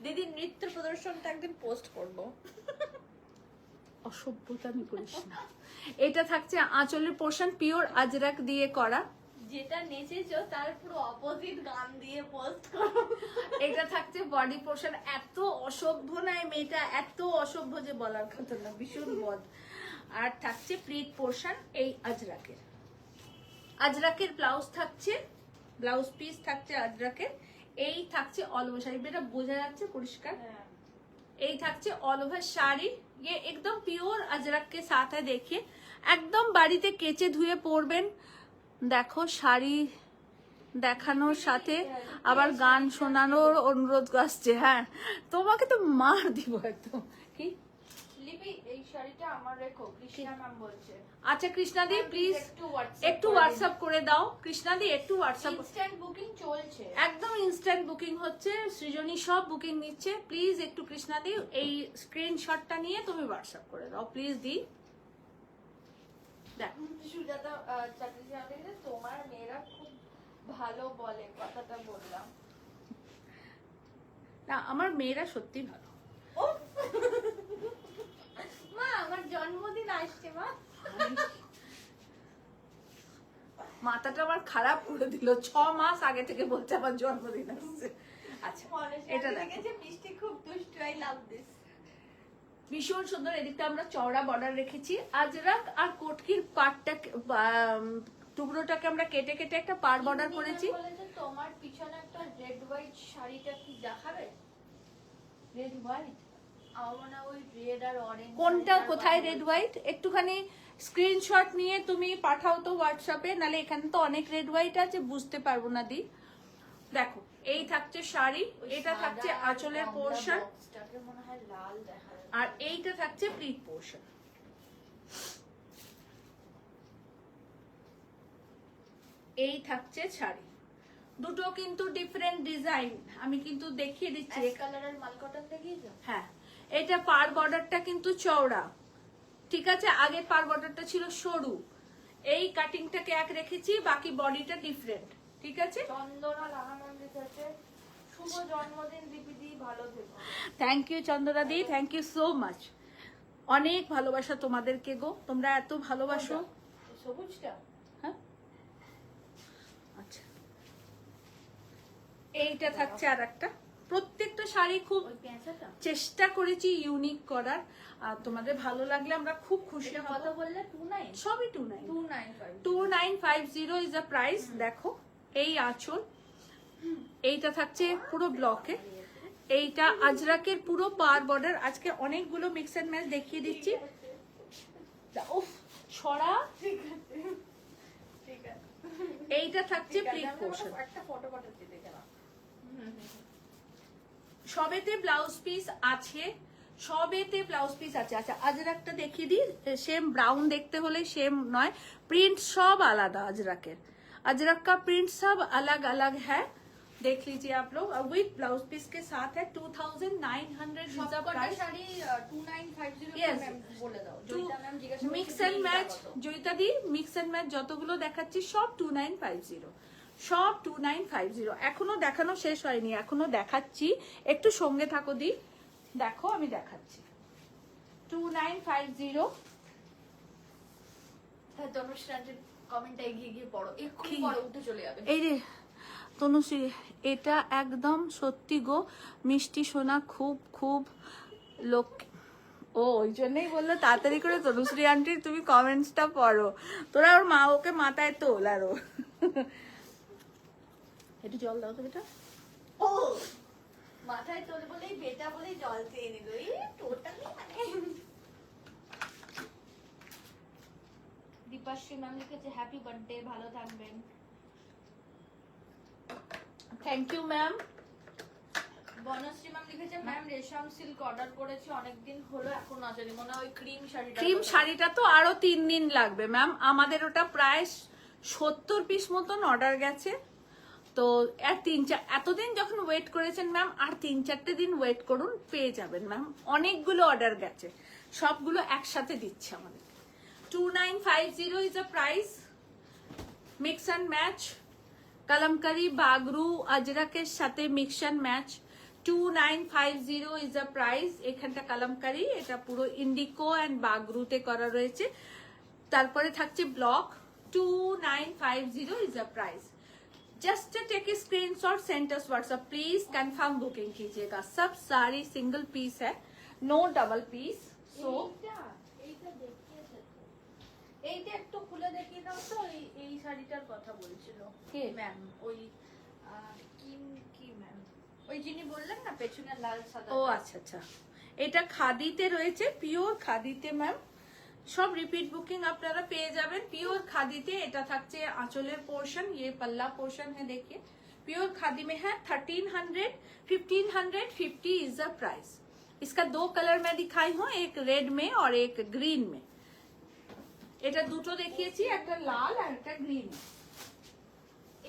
দিদি নৃত্য প্রদর্শনটা একদিন পোস্ট করব। অসভ্যতামি করিস না। এটা থাকছে আঁচলের পোর্শন, পিওর আজরাক দিয়ে করা। যেটা নেচেছো তার পুরো অপোজিট গান দিয়ে পোস্ট করো। এটা থাকছে বডি পোর্শন। এত অসভ্য নয় মেয়েটা, এত অসভ্য যে বলার কথা না, ভীষণ বদ। আর থাকছে প্লিট পোর্শন এই আজরাকের। আজরাকের ব্লাউজ থাকছে, ব্লাউজ পিস থাকছে আজরাকের। এই থাকছে অল ওভার শাড়ি, এটা বোঝা যাচ্ছে পরিষ্কার। এই থাকছে অল ওভার শাড়ি। ये एकदम प्योर अजरक के साथ है। देखिए একদম বাড়িতে কেচে ধুয়ে পরবেন। দেখো শাড়ি দেখানোর সাথে আবার গান শোনানোর অনুরোধ আসছে। হ্যাঁ তোমাকে তো মার দিব একদম। কি লিপি এই শাড়িটা আমার রেখো, কৃষ্ণা ম্যাম বলছে। আচ্ছা কৃষ্ণাদি প্লিজ একটু করে হোয়াটসঅ্যাপ করে দাও, কৃষ্ণাদি একটু হোয়াটসঅ্যাপ। ইনস্ট্যান্ট বুকিং চলছে, একদম ইনস্ট্যান্ট বুকিং হচ্ছে, সৃজনী সব বুকিং নিচ্ছে। প্লিজ একটু কৃষ্ণাদি এই স্ক্রিনশটটা নিয়ে তুমি হোয়াটসঅ্যাপ করে দাও প্লিজ দি। দেখ সুজাতা চ্যাটার্জি আমাকে তোমার মেয়েরা খুব ভালো বলে, কথাটা বললাম। না আমার মেয়েরা সত্যি ভালো। ও মা আমার জন্মদিন আসছে মা। মাথাটা আমার খারাপ করে দিল, 6 মাস আগে থেকে বলছে আমার জন্মদিন আসছে। আচ্ছা এটা দেখো মিষ্টি খুব দুষ্টু, আই লাভ দিস। ভীষণ সুন্দর। এদিকটা আমরা চওড়া বর্ডার রেখেছি। আজরাক আর কোটকির পাটটা টুকরোটাকে আমরা কেটে কেটে একটা পার বর্ডার করেছি। তোমার পিছনে একটা রেড হোয়াইট শাড়িটা কি দেখাবে? রেড হোয়াইট আমার মনে হয় ওই রেড আর অরেঞ্জ। কোনটা কোথায় রেড হোয়াইট? একটুখানি স্ক্রিনশট নিয়ে তুমি পাঠাও তো হোয়াটসঅ্যাপে, নালে এখানে তো অনেক রেড হোয়াইট আছে, বুঝতে পারবো না দি। দেখো এই থাকছে শাড়ি, এটা থাকছে আঁচলের পোর্শন, মনে হয় লাল দেখা যাচ্ছে, আর এইটা থাকছে প্লিট পোর্শন। এই থাকছে শাড়ি, দুটো কিন্তু ডিফারেন্ট ডিজাইন। আমি কিন্তু দেখিয়ে দিচ্ছি। অ্যাশ কালারের মাল কটন দেখিয়েছো? হ্যাঁ, এটা পার বর্ডারটা কিন্তু চওড়া, ঠিক আছে। আগে পার বর্ডারটা ছিল সরু, এই কাটিংটাকে এক রেখেছি, বাকি বডিটা ডিফারেন্ট, ঠিক আছে। চন্দনা লাহানন লিখেছে শুভ জন্মদিন দীপিদি, ভালো থেকো। Thank you Chandana di, thank you so much. অনেক ভালোবাসা তোমাদেরকে গো, তোমরা এত ভালোবাসো। সবুজটা হ্যাঁ আচ্ছা, এইটা থাকছে আর একটা। প্রত্যেকটা শাড়ি খুব ওই পেঁচাটা চেষ্টা করেছি ইউনিক করার, আর তোমাদের ভালো লাগলে আমরা খুব খুশি হব। কত বললে? 29 সবই 29 295 2950 ইজ দ্য প্রাইস। দেখো এই আঁচল, এইটা থাকছে পুরো ব্লকে, এইটা আজরাকের পুরো পার বর্ডার। আজকে অনেকগুলো মিক্স এন্ড ম্যাচ দেখিয়ে দিচ্ছি। উফ ছড়া, ঠিক আছে ঠিক আছে। এইটা থাকছে প্লিট পোর্শন। একটা ফটো পাঠাচ্ছি দেখে নাও। সবেতে ব্লাউজ পিস আছে, সবেতে ব্লাউজ পিস আছে। আচ্ছা আজরাকটা দেখিয়ে দিই, সেম ব্রাউন দেখতে হলে সেম নয়, প্রিন্ट सब आलादा अजरक अजरक का प्रिंट सब अलग अलग है, देख लीजिए आप लोग। विथ ब्लाउज पीस के साथ है 2900 সবকটা শাড়ি 2950 Yes. ম্যাম বলে দাও। জয়িতা ম্যাম জিজ্ঞাসা করছে mix and match, Joita di mix and match যতগুলো দেখাচ্ছি সব 2950, সব 2950। এখনো দেখানো শেষ হয়নি, এখনো দেখাচ্ছি, একটু সঙ্গে থাকো দি। দেখো আমি দেখাচ্ছি 2950। হ্যাঁ তনুশ্রীর কমেন্টটা এগিয়ে গিয়ে পড়ো, এক্ষুনি কি? পড়ো, উঠে চলে যাবে। এই রে তনুশ্রী, এটা একদম সত্যি গো মিষ্টি সোনা, খুব খুব লোক। ও ওই জন্যই বললো তাড়াতাড়ি করে তনুশ্রী আন্টির তুমি কমেন্টসটা পড়ো, তোরা ওর মা ওকে মাথায় তোল আরো। একটু জল দাও তো বেটা। ও মাথায় তোল বলেই বেটা বলেই জল চেয়ে নিল, এই টোটালি মানে। দীপাশ্রী ম্যাম লিখেছে হ্যাপি বার্থডে, ভালো থাকবেন। Thank you ma'am. Banashree ma'am লিখেছে ম্যাম রেশম সিল্ক অর্ডার করেছি অনেকদিন হলো, এখন আসেনি, মনে হয় ওই ক্রিম শাড়িটা। ক্রিম শাড়িটা তো আরো 3 দিন লাগবে ম্যাম, আমাদের ওটা প্রায় 70 পিস মতন অর্ডার গেছে। তো আর 3-4 এতদিন যখন ওয়েট করেছেন ম্যাম, আর 3-4টে দিন ওয়েট করুন, পেয়ে যাবেন ম্যাম। অনেকগুলো অর্ডার গেছে, সবগুলো একসাথে দিচ্ছে আমাদের। 2950 is a price. Mix and match Kalamkari Bagru আজরাকের সাথে mix and match 2950 is a price. এখানটা কালামকারি, এটা পুরো ইন্ডিকো অ্যান্ড বাগরুতে করা রয়েছে। তারপরে থাকছে block 2950 is a price. Just take a screenshot, send us WhatsApp, please confirm booking कीजिएगा। सब सारी सिंगल पीस है, नो डबल पीस। सो এইটা দেখিয়েছে তো, এইটা একটু খুলে দেখিয়ে দাও তো। এই শাড়িটার কথা বলছিল কে? ম্যাম ওই কিম কি ম্যাম, ওই যিনি বললেন না পেছনে লাল সাদা। ও আচ্ছা আচ্ছা, এটা খাদিতে রয়েছে, পিওর খাদিতে ম্যাম। সব রিপিট বুকিং আপনারা পেয়ে যাবেন পিওর খাদিতে। এটা থাকছে आंचलेर पोर्शन, ये पल्ला पोर्शन है, देखिए प्योर खादी में है। 1300 1550 इज द प्राइस। इसका 2 कलर मैं दिखाई हूँ, एक रेड में और एक ग्रीन में। এটা দুটো দেখিয়েছি, একটা লাল আর একটা গ্রিন।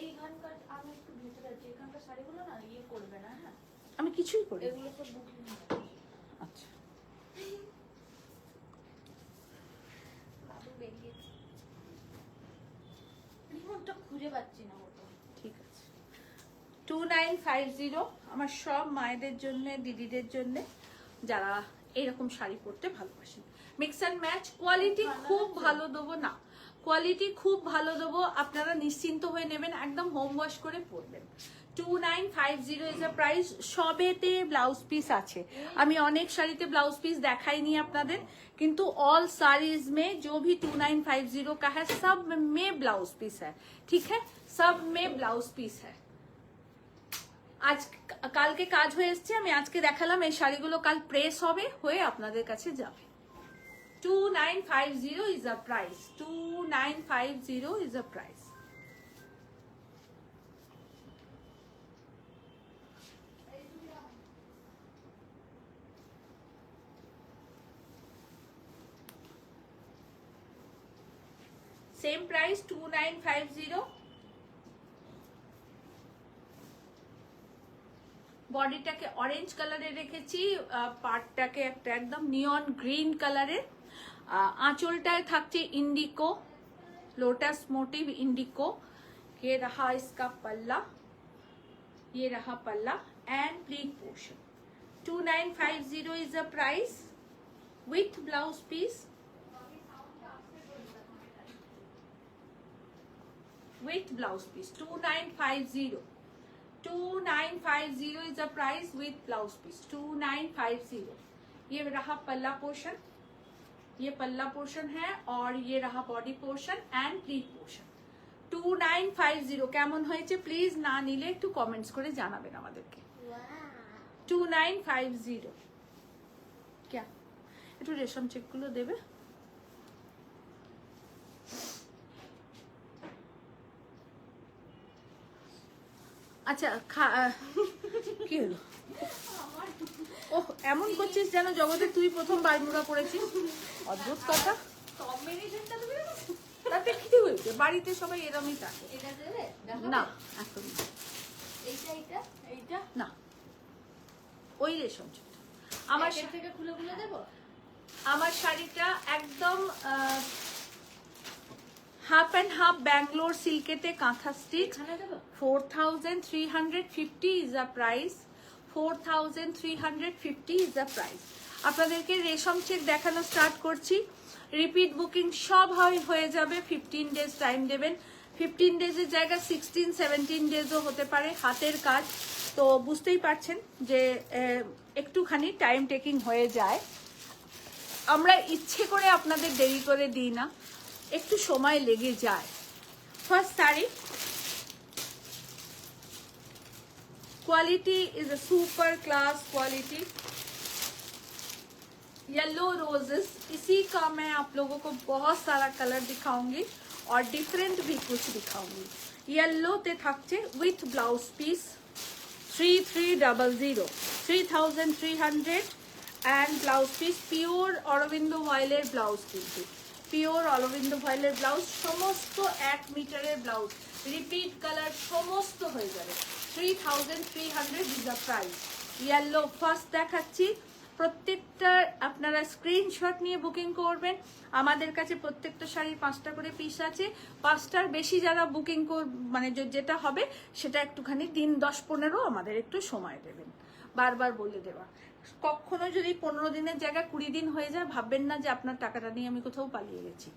এইখানকার আমি একটু ভিতরে আছি, এখানকার শাড়িগুলো না ইয়ে করবে না, হ্যাঁ আমি কিছুই করি। এগুলো সব বুকিং। আচ্ছা বাবু বেরিয়েছে, রিমোটটা খুঁজে পাচ্ছি না ওটা। ঠিক আছে, 2950 আমার সব মায়েদের জন্য, দিদিদের জন্য যারা এরকম শাড়ি পরতে ভালোবাসেন। মিক্স অ্যান্ড ম্যাচ, কোয়ালিটি খুব ভালো দেবো না, কোয়ালিটি খুব ভালো দেবো, আপনারা নিশ্চিন্ত হয়ে নেবেন, একদম হোম ওয়াশ করে পরবেন। 2950 ইজ আ প্রাইস। সবেতে ব্লাউজ পিস আছে, আমি অনেক শাড়িতে ব্লাউজ পিস দেখাইনি আপনাদের, কিন্তু ऑल साड़ीज में जो भी 2950 का है सब में ब्लाउज पीस है, ठीक है, सब में ब्लाउज पीस है। আজ কালকে কাজ হয়ে এসছে, আমি আজকে দেখালাম, এই শাড়িগুলো কাল প্রেস হবে, হয়ে আপনাদের কাছে যাবে। 2950 is a price, 2950 is a price। Same price 2950। বডিটাকে অরেঞ্জ কালারে রেখেছি, পার্টটাকে একটা একদম নিয়ন গ্রিন কালারের, आंचलटाয় থাকছে इंडिको लोटस मोटिव इंडिको। ये रहा इसका पल्ला, ये रहा पल्ला and pleat portion. 2950 is the price with blouse piece, with blouse piece 2950। 2950 is the price with blouse piece, 2950। ये रहा पल्ला पोर्शन, ये पल्ला पोर्शन है, और ये रहा body portion and pleat portion. 2950 কেমন হয়েছে প্লিজ না নিলে একটু কমেন্টস করে জানাবেন আমাদেরকে। 2950 क्या একটু রেশম চেক গুলো দেবে। আচ্ছা কি হলো? ওহ, এমন করছিস যেন জগতে তুই প্রথম বারমুড়া পড়েছিস, অদ্ভুত কথা। কম্বিনেশনটা দেবে না? তাতে কি হয়েছে, বাড়িতে সবাই এরমই থাকে। এটা দেবে? না এখন না। এইটা এইটা এইটা না, ওই রেশম চেকটা আমার প্যাকেট থেকে খুলে খুলে দেবো। আমার শাড়িটা একদম হাফ অ্যান্ড হাফ ব্যাঙ্গালোর সিল্কেতে কাঁথা স্টিচ। এখানে দেবো? 4350 is a price, 4350 is a price. আপনাদেরকে রেশম চেক দেখানো স্টার্ট করছি। রিপিট বুকিং সব হয়ে যাবে, 15 ডেজ টাইম দেবেন। 15 ডেজের জায়গায় 16-17 ডেজও হতে পারে, হাতের কাজ তো বুঝতেই পারছেন যে একটুখানি টাইম টেকিং হয়ে যায়। আমরা ইচ্ছে করে আপনাদের দেরি করে দিই না, একটু সময় লেগে যায়। First sari, quality is a super class quality. Yellow roses, इसी का मैं आप लोगों को बहुत सारा कलर दिखाऊंगी और डिफरेंट भी कुछ दिखाऊंगी। येलो ते থাকছে with blouse piece 3300, 3300 and blouse piece pure Arvind ভয়েলের ব্লাউজ, কিন্তু পিওর অরবিন্দ ভয়েলের ব্লাউজ, সমস্ত 1 মিটারের ব্লাউজ, রিপিট কালার সমস্ত হয়ে যাবে। 3300 is the price. Yellow first দেখাচ্ছি, প্রত্যেকটা আপনারা স্ক্রিনশট নিয়ে বুকিং করবেন। আমাদের কাছে প্রত্যেকটা শাড়ির 5টা করে পিস আছে, 5টার বেশি যারা বুকিং মানে যেটা হবে সেটা একটুখানি দিন 10-15 আমাদের একটু সময় দেবেন, বারবার বলে দেওয়া। কখনো যদি 15 দিনের জায়গায় 20 দিন হয়ে যায়, ভাববেন না যে আপনার টাকাটা নিয়ে আমি কোথাও পালিয়ে গেছি,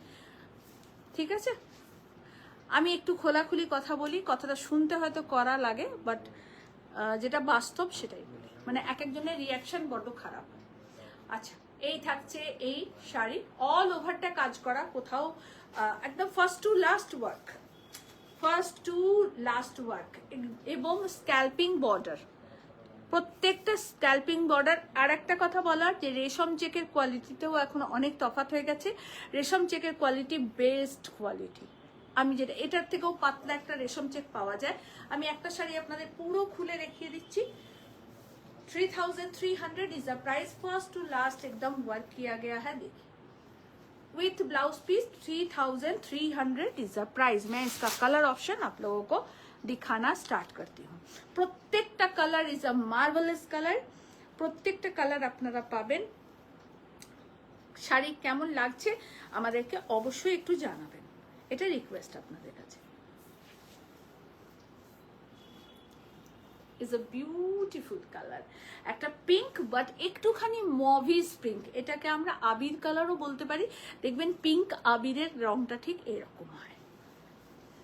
ঠিক আছে? আমি একটু খোলাখুলি কথা বলি, কথাটা শুনতে হয়তো করা লাগে, বাট যেটা বাস্তব সেটাই বলি, মানে এক একজনের রিয়াকশন বড্ড খারাপ। আচ্ছা, এই থাকছে এই শাড়ি, অল ওভারটা কাজ করা, কোথাও একদম first to last work, first to last work, এবং স্ক্যাল্পিং বর্ডার, প্রত্যেকটা স্ক্যাল্পিং বর্ডার। আর একটা কথা বলার, যে রেশম চেকের কোয়ালিটিতেও এখন অনেক তফাৎ হয়ে গেছে। রেশম চেকের কোয়ালিটি বেস্ট কোয়ালিটি, আমি যেটা এটার থেকেও পাতলা একটা রেশম চেক পাওয়া যায়। আমি একটা শাড়ি আপনাদের পুরো খুলে দেখিয়ে দিচ্ছি। 3300 is the price, first to last एकदम वर्क किया गया है। देखिए with blouse piece 3300 is the price. मैं इसका कलर ऑप्शन आप लोगों को दिखाना स्टार्ट करती हूँ। प्रत्येकटा कलर इज अ मार्वेलास कलर। প্রত্যেকটা কালার আপনারা পাবেন। শাড়ি কেমন লাগছে আমাদেরকে অবশ্যই একটু জানাবেন, এটা রিকোয়েস্ট আপনাদের কাছে। ইজ আ বিউটিফুল কালার, একটা পিঙ্ক বাট একটুখানি মভিস পিঙ্ক, এটাকে আমরা আবির কালারও বলতে পারি। দেখবেন পিঙ্ক আবিরের রংটা ঠিক এরকম হয়।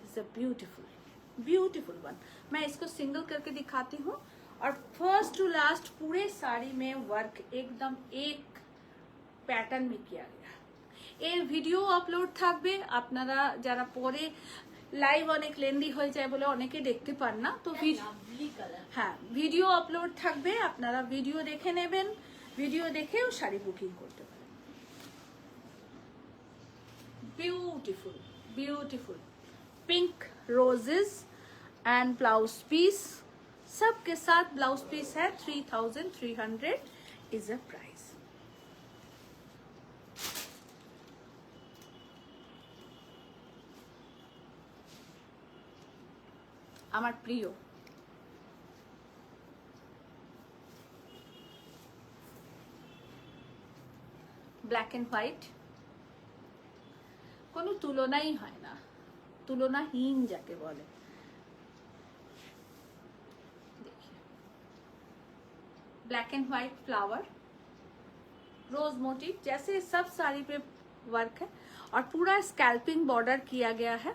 Is a beautiful beautiful one. मैं इसको सिंगल करके दिखाती हूँ और फर्स्ट टू लास्ट पूरे साड़ी में वर्क एकदम एक पैटर्न में किया गया। এর ভিডিও আপলোড থাকবে, আপনারা যারা পরে লাইভ অনেক লেন্দি হয়ে যায় বলে অনেকে দেখতে পান না, তো হ্যাঁ ভিডিও আপলোড থাকবে, আপনারা ভিডিও দেখে নেবেন, ভিডিও দেখেও শাড়ি বুকিং করতে পারেন। Beautiful beautiful pink roses and blouse piece, सबके साथ ब्लाउज पीस है। 3300 इज अ प्राइस। আমার প্রিয় ব্ল্যাক এন্ড হোয়াইট, কোনো তুলনাই হয় না, তুলনাহীন যাকে বলে। देखिए black and white flower rose motif, जैसे सब साड़ी पे वर्क है और पूरा स्कैल्पिंग बॉर्डर किया गया है,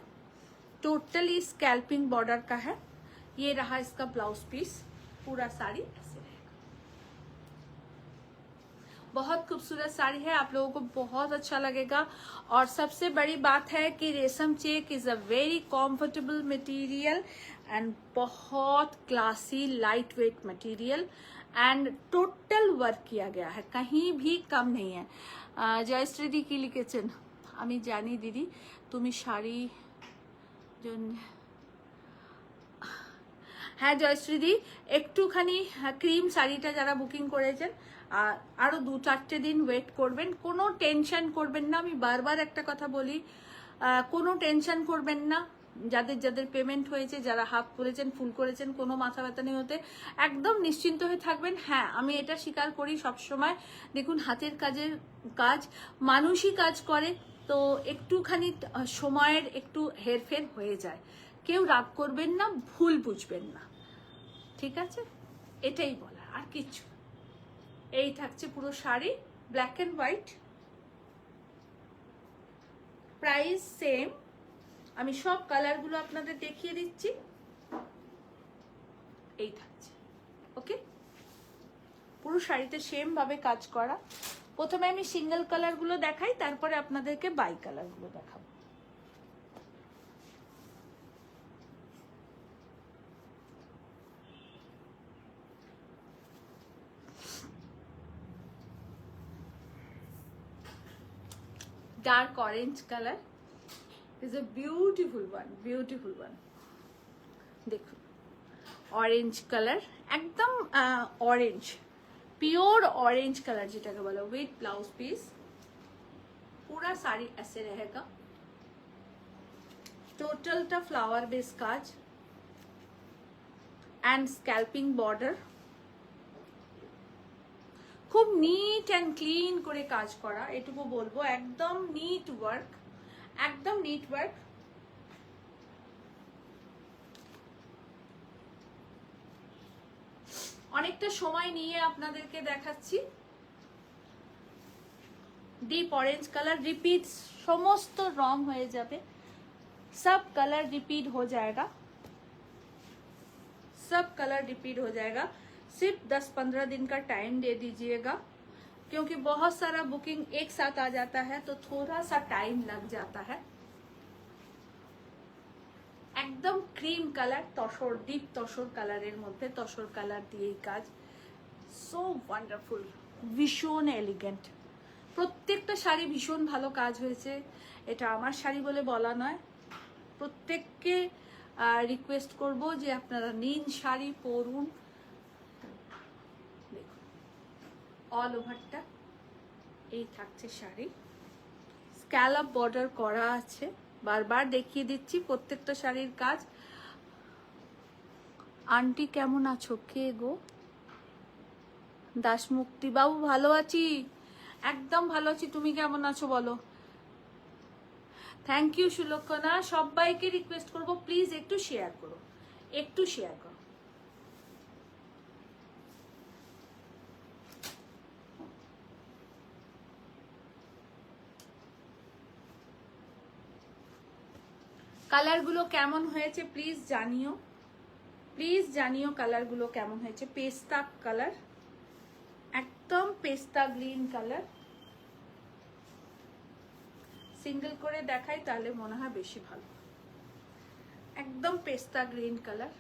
टोटली स्कैल्पिंग बॉर्डर का है। ये रहा इसका ब्लाउज पीस, पूरा साड़ी ऐसे रहेगा। बहुत खूबसूरत साड़ी है, आप लोगों को बहुत अच्छा लगेगा। और सबसे बड़ी बात है कि रेशम check is a very comfortable material and बहुत classy light weight material and total work किया गया है, कहीं भी कम नहीं है। जयश्री दी की लिखेছেন, আমি জানি দিদি তুমি শাড়ি হ্যাঁ জয়শ্রী দি, একটুখানি ক্রিম শাড়িটা যারা বুকিং করেছেন আরো 2-4 দিন ওয়েট করবেন, কোনো টেনশন করবেন না। আমি বারবার একটা কথা বলি, কোনো টেনশন করবেন না। যাদের যাদের পেমেন্ট হয়েছে, যারা হাফ করেছেন ফুল করেছেন, কোনো মাথা ব্যথা নেই হতে, একদম নিশ্চিন্ত হয়ে থাকবেন। হ্যাঁ আমি এটা স্বীকার করি সবসময়, দেখুন হাতের কাজের কাজ মানুষই কাজ করে, তো একটুখানি সময়ের একটু হেরফের হয়ে যায়, কেউ রাগ করবেন না, ভুল বুঝবেন না, ঠিক আছে? এটাই বলা, আর কিছু। এই থাকছে পুরো sari black and white, price same. আমি সব কালারগুলো আপনাদের দেখিয়ে দিচ্ছি, এই থাকছে। ওকে, পুরো শাড়িতে সেম ভাবে কাজ করা। প্রথমে আমি সিঙ্গেল কালারগুলো দেখাই, তারপরে আপনাদেরকে বাই কালারগুলো দেখাবো। Dark orange colour is a beautiful one. देखो ऑरेंज कलर एकदम ऑरेंज, प्योर ऑरेंज कलर যেটাকে বলে, विथ ब्लाउज पीस। पूरा साड़ी ऐसे रहेगा, टोटल टा फ्लावर बेस काज एंड स्कैल्पिंग बॉर्डर, খুব নিট অ্যান্ড ক্লিন করে কাজ করা, এটুকু বলবো। একদম নিট ওয়ার্ক, একদম নিট ওয়ার্ক। অনেকটা সময় নিয়ে আপনাদেরকে দেখাচ্ছি। ডিপ অরেঞ্জ কালার, রিপিট সমস্ত রং হয়ে যাবে, सब कलर रिपीट हो जाएगा, सब कलर रिपीट हो जाएगा। सिर्फ 10-15 दिन का टाइम दे दीजिएगा, क्योंकि बहुत सारा बुकिंग एक साथ आ जाता है तो थोड़ा सा टाइम लग जाता है। एकदम क्रीम कलर, तसर डीप तसर कलर मध्य, तसर कलर दिए काज, सो ওয়ান্ডারফুল, ভীষণ এলিগেন্ট। প্রত্যেকটা শাড়ি ভীষণ ভালো কাজ হয়েছে, এটা আমার শাড়ি বলে বলা নয়। প্রত্যেককে রিকোয়েস্ট করব যে আপনারা নিন শাড়ি পরুন। দেখুন অল ওভারটা এই থাকছে শাড়ি, স্ক্যালপ বর্ডার করা আছে, বারবার দেখিয়ে দিচ্ছি প্রত্যেকটা শাড়ির কাজ। আন্টি কেমন আছো? কে গো? দাসমুক্তি বাবু, ভালো আছি, একদম ভালো আছি, তুমি কেমন আছো বলো? Thank you Sulakshana. সবাইকে রিকোয়েস্ট করবো প্লিজ একটু শেয়ার করো, একটু শেয়ার করো। কালারগুলো কেমন হয়েছে প্লিজ জানিও, প্লিজ জানিও কালারগুলো কেমন হয়েছে। পেস্তা কালার, একদম পেস্তা গ্রিন কালার। সিঙ্গেল করে দেখাই তাহলে মনে হয় বেশি ভালো। একদম পেস্তা গ্রিন কালার।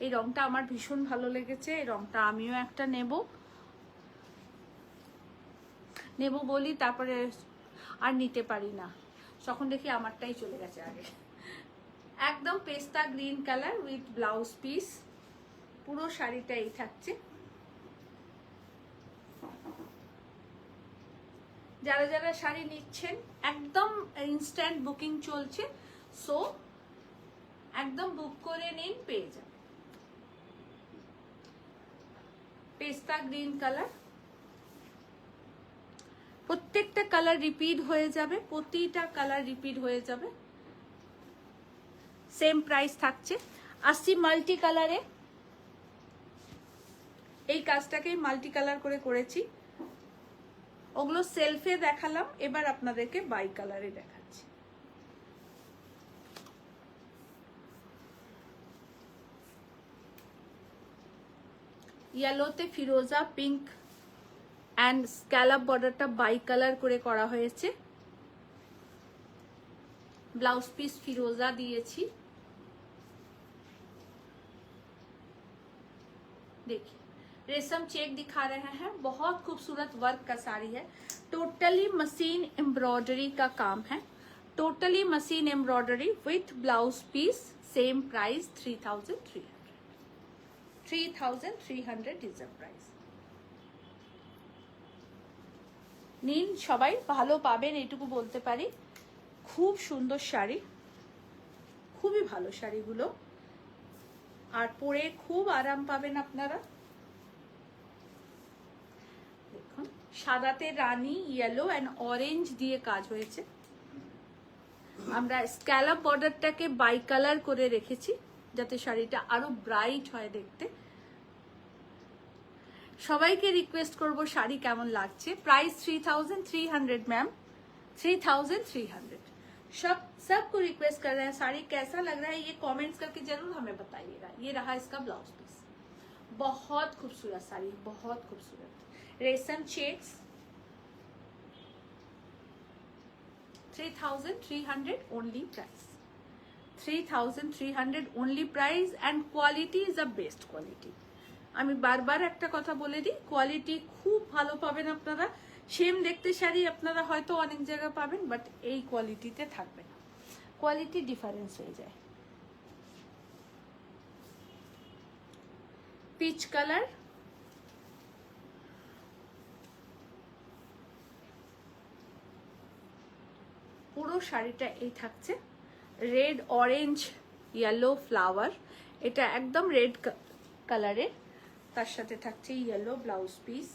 এই রংটা আমার ভীষণ ভালো লেগেছে, এই রংটা আমিও একটা নেব বলি, তারপরে আর নিতে পারি না, তখন দেখি আমারটাই চলে গেছে আগে। একদম পেস্তা green colour with blouse piece, পুরো শাড়িটা এই থাকছে। যারা যারা শাড়ি নিচ্ছেন একদম ইনস্ট্যান্ট বুকিং চলছে, সো একদম বুক করে নিন, পেয়ে যাবেন। পেস্তা গ্রিন কালার, প্রত্যেকটা কালার রিপিট হয়ে যাবে, প্রতিটা কালার রিপিট হয়ে যাবে। সেম প্রাইস থাকছে। 80 মাল্টি কালারে, এই কাজটাকেই মাল্টি কালার করে করেছি। ওগুলো সেলফে দেখালাম, এবার আপনাদেরকে বাই কালারে দেখাচ্ছি। ইয়েলোতে ফিরোজা, পিঙ্ক অ্যান্ড স্ক্যালপ বর্ডারটা বাই কালার করে করা হয়েছে। ब्लाउज पीस फिरोजा दिएছি। देखिए रेशम चेक दिखा रहे हैं, बहुत खूबसूरत वर्क का साड़ी है। टोटली मशीन एम्ब्रॉयडरी का काम है, totally machine embroidery with blouse piece. Same price 3300 is the price. নিন সবাই, ভালো পাবেন এইটুকু বলতে পারি। খুব সুন্দর শাড়ি, খুবই ভালো শাড়িগুলো, আর পরে খুব আরাম পাবেন আপনারা। দেখুন সাদাতে রানী, ইয়েলো এন্ড অরেঞ্জ দিয়ে কাজ হয়েছে। আমরা স্ক্যালপ বর্ডারটাকে বাই কালার করে রেখেছি যাতে শাড়িটা আরো ব্রাইট হয় দেখতে। সবাইকে রিকোয়েস্ট করব শাড়ি কেমন লাগছে। Price 3300 ma'am, 3300। सबको रिक्वेस्ट कर रहे हैं साड़ी कैसा लग रहा है, ये कमेंट्स करके जरूर हमें बताइएगा। ये रहा इसका ब्लाउज पीस, बहुत खूबसूरत साड़ी, बहुत खूबसूरत रेशम checks. 3300 only price, 3300 only price and quality is the best quality. আমি বারবার একটা কথা বলে দিই, কোয়ালিটি খুব ভালো পাবেন আপনারা। সেম দেখতে শাড়ি আপনারা হয়তো অনেক জায়গায় পাবেন, বাট এই কোয়ালিটিতে থাকবে না, কোয়ালিটি ডিফারেন্স হয়ে যায়। পিচ কালার, পুরো শাড়িটা এই থাকছে। রেড অরেঞ্জ ইয়েলো ফ্লাওয়ার, এটা একদম রেড কালারের, তার সাথে থাকছে ইয়েলো ব্লাউজ পিস।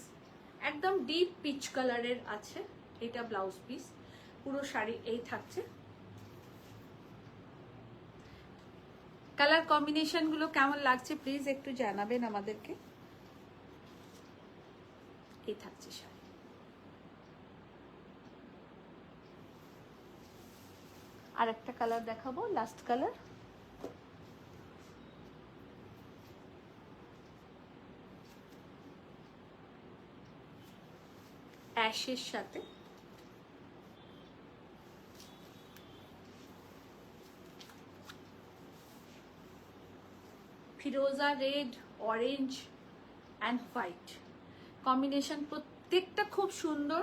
একদম ডিপ পিচ কালারের আছে এটা ব্লাউজ পিস। পুরো শাড়ি এই থাকছে। কালার কম্বিনেশন গুলো কেমন লাগছে প্লিজ একটু জানাবেন আমাদেরকে। এই থাকছে শাড়ি। আর একটা কালার দেখাবো, লাস্ট কালার। অ্যাশের সাথে ফিরোজা, red, orange and white combination, প্রত্যেকটা খুব সুন্দর।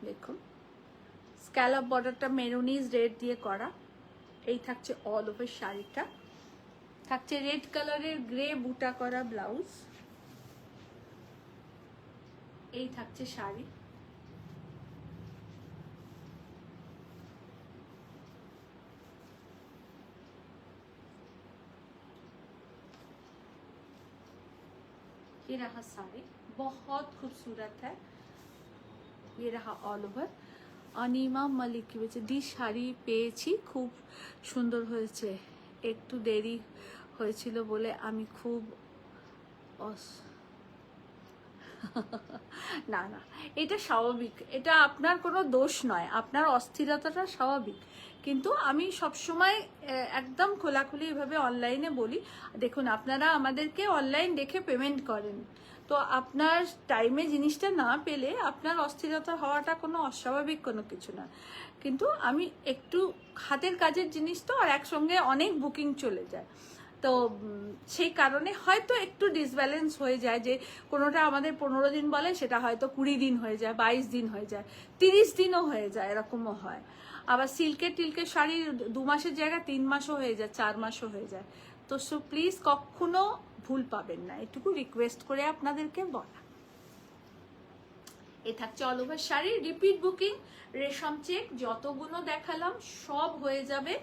দেখুন স্ক্যালপ বর্ডারটা মেরুনিজ রেড দিয়ে করা। এই থাকছে অল ওভার শাড়িটা, থাকছে রেড কালারের গ্রে বুটা করা ব্লাউজ। এই থাকছে শাড়ি। ये रहा साड़ी, बहुत खूबसूरत है। ये रहा ऑल ओवर। অনিমা মালিক কি বলছে, দি শাড়ি পেয়েছি, খুব সুন্দর হয়েছে, একটু দেরি হয়েছিল বলে আমি খুব না না, এটা স্বাভাবিক, এটা আপনার কোনো দোষ নয়, আপনার অস্থিরতাটা স্বাভাবিক। কিন্তু আমি সবসময় একদম খোলাখুলি এভাবে অনলাইনে বলি, দেখুন আপনারা আমাদেরকে অনলাইন দেখে পেমেন্ট করেন, তো আপনার টাইমে জিনিসটা না পেলে আপনার অস্থিরতা হওয়াটা কোনো অস্বাভাবিক কোনো কিছু না। কিন্তু আমি একটু হাতের কাজের জিনিস তো, আর একসঙ্গে অনেক বুকিং চলে যায়, তো সেই কারণে হয়তো একটু ডিসব্যালেন্স হয়ে যায়, যে কোনোটা আমাদের 15 দিন বলে, সেটা হয়তো 20 দিন হয়ে যায়, 22 দিন হয়ে যায়, 30 দিনও হয়ে যায়, এরকমও হয়। আবার টিলকের শাড়ি 2 মাসের জায়গায় 3 মাসও হয়ে যায়, 4 মাসও হয়ে যায়। তো সো প্লিজ কখনো ভুল পাবেন না, এটুকু রিকোয়েস্ট করে আপনাদেরকে বলা। এ থাকছে all over sari, repeat booking, রেশম চেক, যতগুলো দেখালাম সব হয়ে যাবে,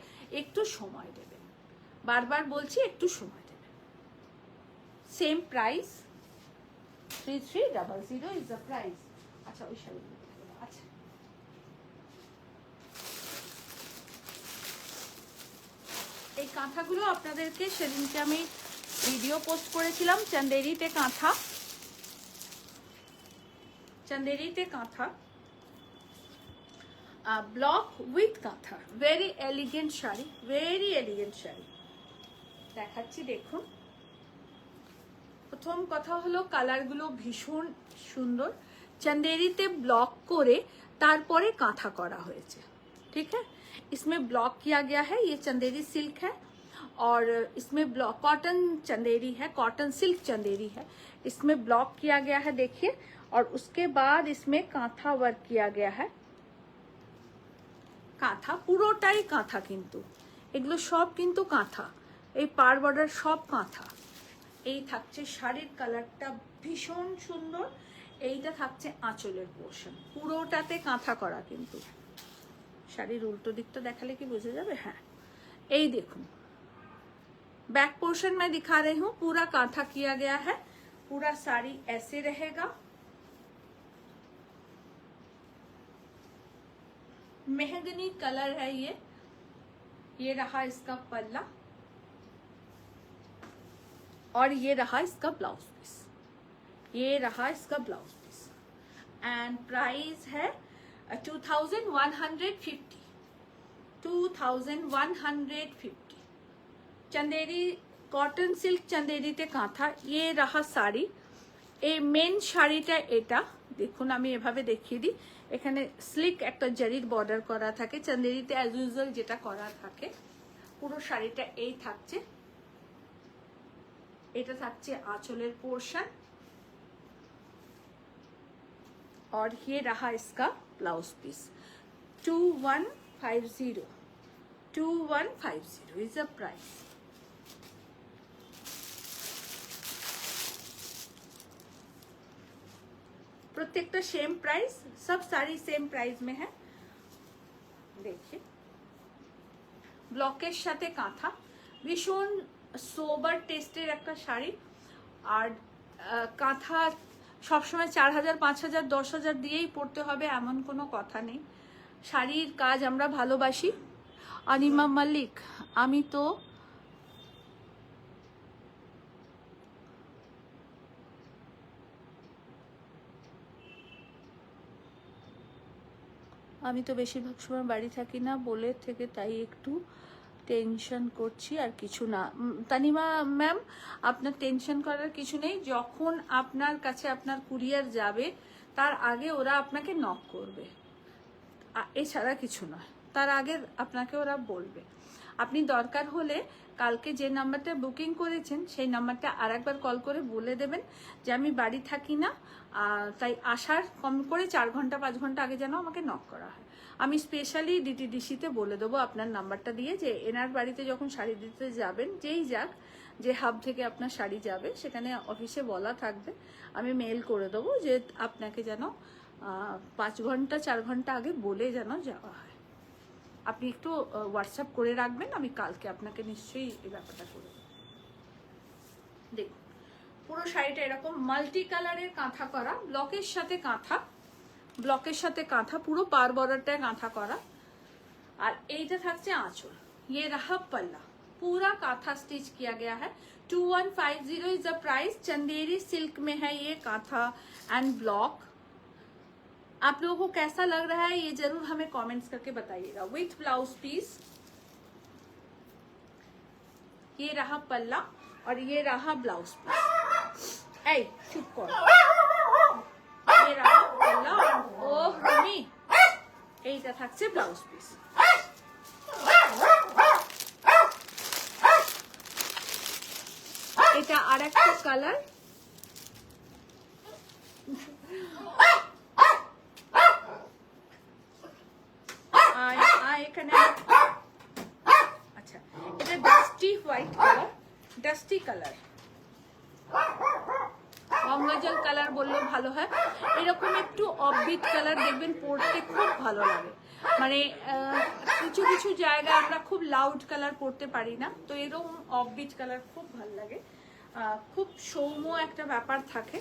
একটু সময় দেবেন, বারবার বলছি একটু সময় দেবেন। Same price 3300 is the price. আচ্ছা ওই শাড়িগুলো, আচ্ছা এই কাঁথাগুলো আপনাদেরকে সেদিনকে আমি ভিডিও পোস্ট করেছিলাম, চান্দেরিতে কাঁথা, চান্দেরিতে কাঁথা, ব্লক উইথ কাঁথা, very elegant sari, very elegant sari দেখাচ্ছি, দেখুন। প্রথম কথা হলো কালারগুলো ভীষণ সুন্দর, চান্দেরিতে ব্লক করে তারপরে কাঁথা করা হয়েছে, ठीक है। इसमें ब्लॉक किया गया है, ये चंदेरी सिल्क है, और इसमें ब्लॉक कॉटन चंदेरी है, कॉटन सिल्क चंदेरी है, इसमें ब्लॉक किया गया है देखिए, और उसके बाद इसमें कांथा वर्क किया गया है। কাঁথা পুরোটাই কাঁথা, কিন্তু এগুলো সব কিন্তু কাঁথা, এই পার বর্ডার সব কাঁথা। এই থাকছে শাড়ির কালারটা ভীষণ সুন্দর, এইটা থাকছে আঁচলের পোর্শন, পুরোটাতে কাঁথা করা। কিন্তু শাড়ির উল্টো দিকটা দেখালে কি বোঝা যাবে? হ্যাঁ, এই দেখুন बैक पोर्शन में दिखा रही हूँ, पूरा कांथा किया गया है, पूरा साड़ी ऐसे रहेगा। मेहगनी कलर है ये रहा इसका पल्ला, और ये रहा इसका ब्लाउज पीस, ये रहा इसका ब्लाउज पीस, एंड प्राइस है 2150, 2150। चंदेरी कॉटन सिल्क चंदेरीते काঁথা, ये रहा শাড়ি। এই মেন শাড়িটা এটা দেখুন, আমি এভাবে দেখিয়ে দিই, এখানে স্লিক একটা জারির বর্ডার করা থাকে, চন্দেরিতে অ্যাজ ইউজুয়াল যেটা করা থাকে। পুরো শাড়িটা এই থাকছে, এটা থাকছে আঁচলের পোর্শন, और ये रहा इसका blouse piece. 2150 is the price। प्रत्येकটা सेम प्राइस, सब साड़ी सेम प्राइस में है। देखिए ব্লকের সাথে কাঁথা, ভীষণ সোবার টেস্টের একটা শাড়ি, আর কাঁথা সবসময় 4000, 5000, 10000 দিয়েই পড়তে হবে এমন কোনো কথা নেই। শাড়ির কাজ আমরা ভালোবাসি। অনিমা মালিক, আমি তো বেশিরভাগ সময় বাড়ি থাকি না বলে থেকে, তাই একটু টেনশন করছি, আর কিছু না। তানিমা ম্যাম, আপনার টেনশন করার কিছু নেই, যখন আপনার কাছে আপনার কুরিয়ার যাবে তার আগে ওরা আপনাকে নক করবে, এছাড়া কিছু নয়, তার আগে আপনাকে ওরা বলবে। আপনি দরকার হলে কালকে যে নাম্বারটা বুকিং করেছেন সেই নাম্বারটা আরেকবার কল করে বলে দেবেন যে আমি বাড়ি থাকি না, তাই আসার কম করে 4 ঘন্টা 5 ঘন্টা আগে যেন আমাকে নক করা হয়। আমি স্পেশালি ডিটিডিসিতে বলে দেবো আপনার নাম্বারটা দিয়ে, যে এনার বাড়িতে যখন শাড়ি দিতে যাবেন, যেই যাক, যে হাব থেকে আপনার শাড়ি যাবে সেখানে অফিসে বলা থাকবে, আমি মেল করে দেবো যে আপনাকে যেন 5 ঘন্টা 4 ঘন্টা আগে বলে যেন যাওয়া হয়। আপনি একটু হোয়াটসঅ্যাপ করে রাখবেন, আমি কালকে আপনাকে নিশ্চয়ই এই ব্যাপারটা করে দেব। দেখুন পুরো শাড়িটা এরকম মাল্টি কালারের কাঁথা করা, ব্লকের সাথে কাঁথা, ব্লকের সাথে কাঁথা, পুরো পার বর্ডারটায় কাঁথা করা। আর এইটা থাকছে आंचल। ये रहा पल्ला, पूरा कांथा स्टिच किया गया है। 2150 is the price. Chanderi silk में है ये कांथा एंड ब्लॉक। आप लोगों को कैसा लग रहा है ये जरूर हमें कमेंट्स करके बताइएगा। विथ ब्लाउज पीस, ये रहा पल्ला और ये रहा ब्लाउज पीस। ऐ चुप कर, ये रहा पल्ला। ओ रमी, এইটা থাকছে ব্লাউজ পিস। এটা আরেকটা কালার। এখানে আচ্ছা, এটা dusty white colour, dusty colour, গঙ্গাজল কালার বললেও ভালো হয়। এরকম একটু অফবিট কালার দেখবেন পরতে খুব ভালো লাগে। মানে কিছু কিছু জায়গায় আমরা খুব লাউড কালার পরতে পারি না, তো এরকম অফবিট কালার খুব ভালো লাগে। খুব সৌম্য একটা ব্যাপার থাকে।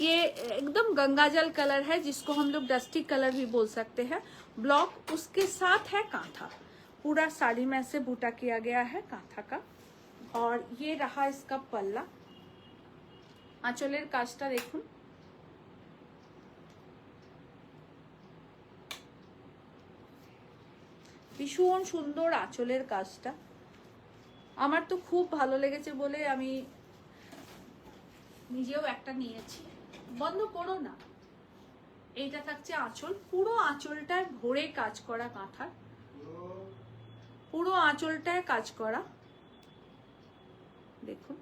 ये एकदम गंगाजल कलर है, जिसको हम लोग डस्टी कलर भी बोल सकते हैं। ब्लॉक उसके साथ है कांथा, पूरा साड़ी में से बूटा किया गया है कांथा का। और ये रहा इसका पल्ला। आंचलेर काजटा देखुन, ভীষণ সুন্দর আঁচলের কাজটা। আমার তো খুব ভালো লেগেছে বলে আমি নিজেও একটা নিয়েছি। বন্ধ করো না। এইটা থাকছে আঁচল, পুরো আঁচলটায় ভরে কাজ করা কাঁথার, পুরো আঁচলটায় কাজ করা দেখুন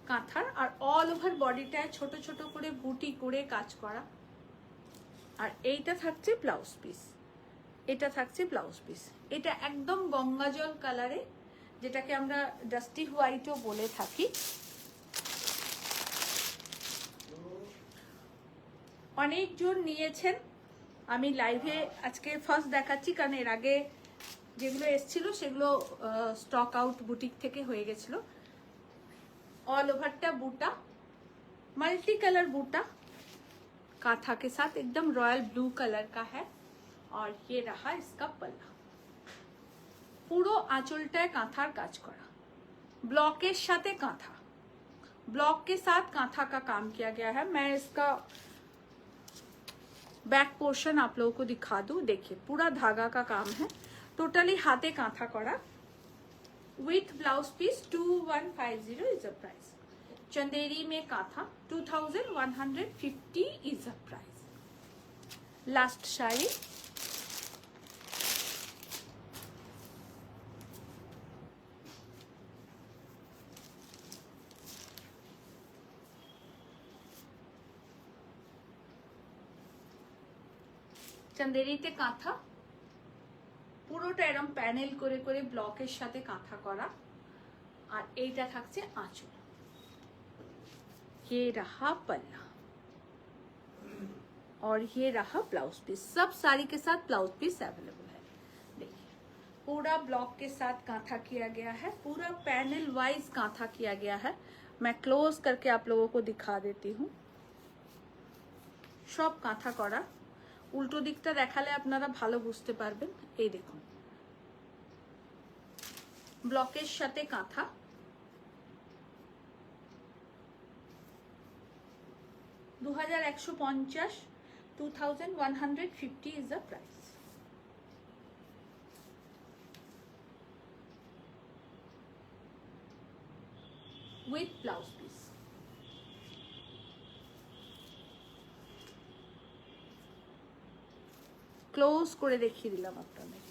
কাঁথার। আর অল ওভার বডিটায় ছোট ছোট করে বুটি করে কাজ করা। আর এইটা থাকছে ব্লাউজ পিস, এটা থাকছে ব্লাউজ পিস। এটা একদম গঙ্গাজল কালারে, যেটাকে আমরা ডাস্টি হোয়াইটও বলে থাকি। অনেকজন নিয়েছেন, আমি লাইভে আজকে ফার্স্ট দেখাচ্ছি, কারণ এর আগে যেগুলো এসছিল সেগুলো স্টক আউট বুটিক থেকে হয়ে গেছিল। ऑल ओवरटा बूटा, मल्टी कलर बूटा कांथा के साथ, एकदम रॉयल ब्लू कलर का है। और ये रहा इसका पल्ला, পুরো आंचलटाয় कांथार काज करा, ब्लॉकेर साथे कांथा, ब्लॉक के साथ कांथा का काम किया गया है। मैं इसका बैक पोर्शन आप लोगों को दिखा दूं। देखिए पूरा धागा का काम है, टोटली हाथे कांथा करा। With blouse piece 2150 is the price. Chanderi में kantha 2150 is the price. Last sari, চন্দেরিতে কাঁথা, পুরোটা এরকম প্যানেল করে করে ব্লকের সাথে কাঁথা করা। আর এইটা থাকছে আঁচল। ये रहा पल्ला और ये रहा ब्लाउज पीस। सब साड़ी के साथ ब्लाउज पीस अवेलेबल है। देखिए पूरा ब्लॉक के साथ कांथा किया गया है, पूरा पैनल वाइज कांथा किया गया है। मैं क्लोज करके आप लोगों को दिखा देती हूँ। सब कांथा करा, উল্টো দিকটা দেখালে আপনারা ভালো বুঝতে পারবেন। এই দেখুন ব্লকের সাথে কাঁথা, 2150, 2150 is the price. With blouse piece. Close করে দেখিয়ে দিলাম আপনাদের।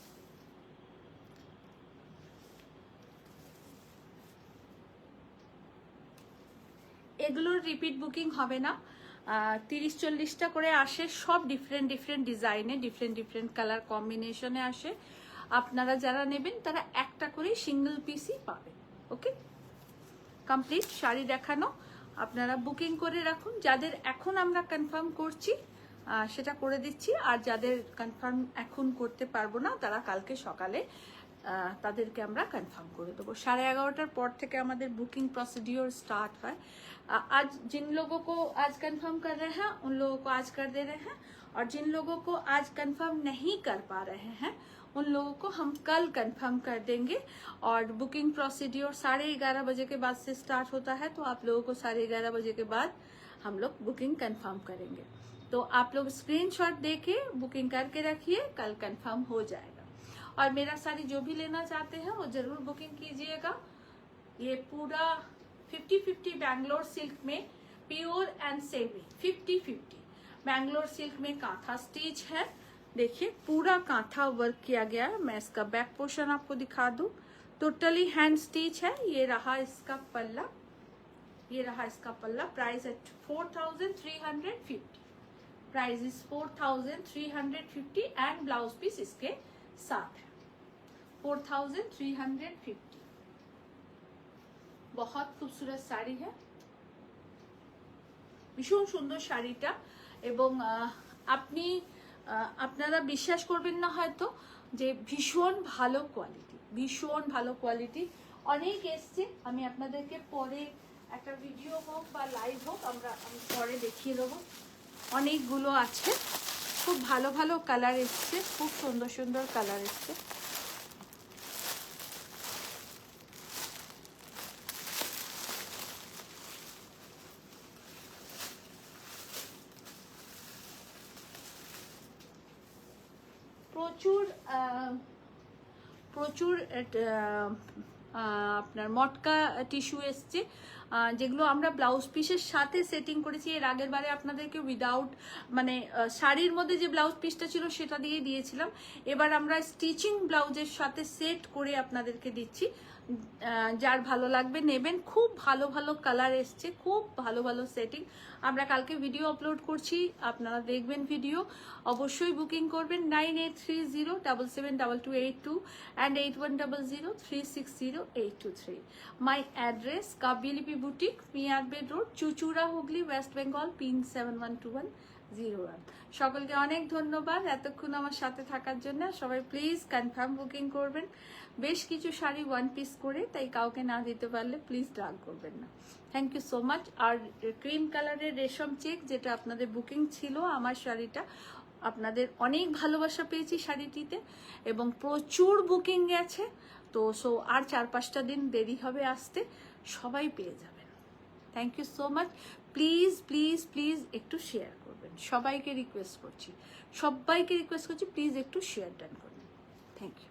এগুলোর রিপিট বুকিং হবে না, 30-40টা করে আসে, সব ডিফারেন্ট ডিফারেন্ট ডিজাইনে, ডিফারেন্ট ডিফারেন্ট কালার কম্বিনেশনে আসে। আপনারা যারা নেবেন তারা একটা করে সিঙ্গেল পিসই পাবেন। ওকে, কমপ্লিট শাড়ি দেখানো, আপনারা বুকিং করে রাখুন। যাদের এখন আমরা কনফার্ম করছি সেটা করে দিচ্ছি, আর যাদের কনফার্ম এখন করতে পারবো না তারা কালকে সকালে তাদেরকে আমরা কনफार्म করে देबो। 11:30 পর থেকে আমাদের बुकिंग प्रोसीड्योर स्टार्ट है। आज जिन लोगों को आज कंफर्म कर रहे हैं उन लोगों को आज कर दे रहे हैं, और जिन लोगों को आज कंफर्म नहीं कर पा रहे हैं उन लोगों को हम कल कंफर्म कर देंगे। और बुकिंग प्रोसीड्योर 11:30 बजे के बाद से स्टार्ट होता है, तो आप लोगों को 11:30 बजे के बाद हम लोग बुकिंग कंफर्म करेंगे। तो आप लोग स्क्रीनशॉट देके बुकिंग करके रखिए, कल कंफर्म हो जाएगा। और मेरा साड़ी जो भी लेना चाहते हैं वो जरूर बुकिंग कीजिएगा। ये पूरा 50-50 बैंगलोर सिल्क में pure and semi 50-50 Bangalore silk में कांथा स्टिच है। देखिए पूरा कांथा वर्क किया गया है। मैं इसका बैक पोर्शन आपको दिखा दूं, टोटली हैंड स्टिच है। ये रहा इसका पल्ला, ये रहा इसका पल्ला। प्राइस है 4350, price is 4350 and blouse piece इसके साथ है 4350। बहुत खूबसूरत শাড়ি है, ভীষণ সুন্দর শাড়িটা। এবং আপনি আপনারা বিশ্বাস করবেন না হয়তো যে ভীষণ ভালো কোয়ালিটি, ভীষণ ভালো কোয়ালিটি। অনেক এসছে, আমি আপনাদেরকে পরে একটা ভিডিও হোক বা লাইভ হোক আমি পরে দেখিয়ে দেবো। অনেকগুলো আছে, খুব ভালো ভালো কালার এসছে, খুব সুন্দর সুন্দর কালার এসছে। প্রচুর প্রচুর আপনার মটকা টিস্যু এসছে, যেগুলো আমরা ব্লাউজ পিসের সাথে সেটিং করেছি। এর আগের বারে আপনাদেরকে উইদাউট মানে শাড়ির মধ্যে যে ব্লাউজ পিসটা ছিল সেটা দিয়ে দিয়েছিলাম। এবার আমরা স্টিচিং ব্লাউজের সাথে সেট করে আপনাদেরকে দিচ্ছি। যার ভালো লাগবে নেবেন। খুব ভালো ভালো কালার এসছে, খুব ভালো ভালো সেটিং। আমরা কালকে ভিডিও আপলোড করছি, আপনারা দেখবেন ভিডিও, অবশ্যই বুকিং করবেন। 9830772282 and 8100360823। My address Kabilipi boutique, Miyarbed road, Chuchura, Hooghly, West Bengal, pin 712101। সকলকে অনেক ধন্যবাদ এতক্ষণ আমার সাথে থাকার জন্য। সবাই প্লিজ কনফার্ম বুকিং করবেন। বেশ কিছু শাড়ি ওয়ান পিস করে, তাই কাউকে না দিতে পারলে প্লিজ রাগ করবেন না। Thank you so much. আর ক্রিম কালারের রেশম চেক যেটা আপনাদের বুকিং ছিল, আমার শাড়িটা আপনাদের অনেক ভালোবাসা পেয়েছি শাড়িটিতে, এবং প্রচুর বুকিং গেছে। তো আর 4-5টা দিন দেরি হবে আসতে, সবাই পেয়ে যাবেন। Thank you so much. Please please please একটু শেয়ার করবেন, সবাইকে রিকোয়েস্ট করছি, প্লিজ একটু শেয়ার ডান করবেন। Thank you.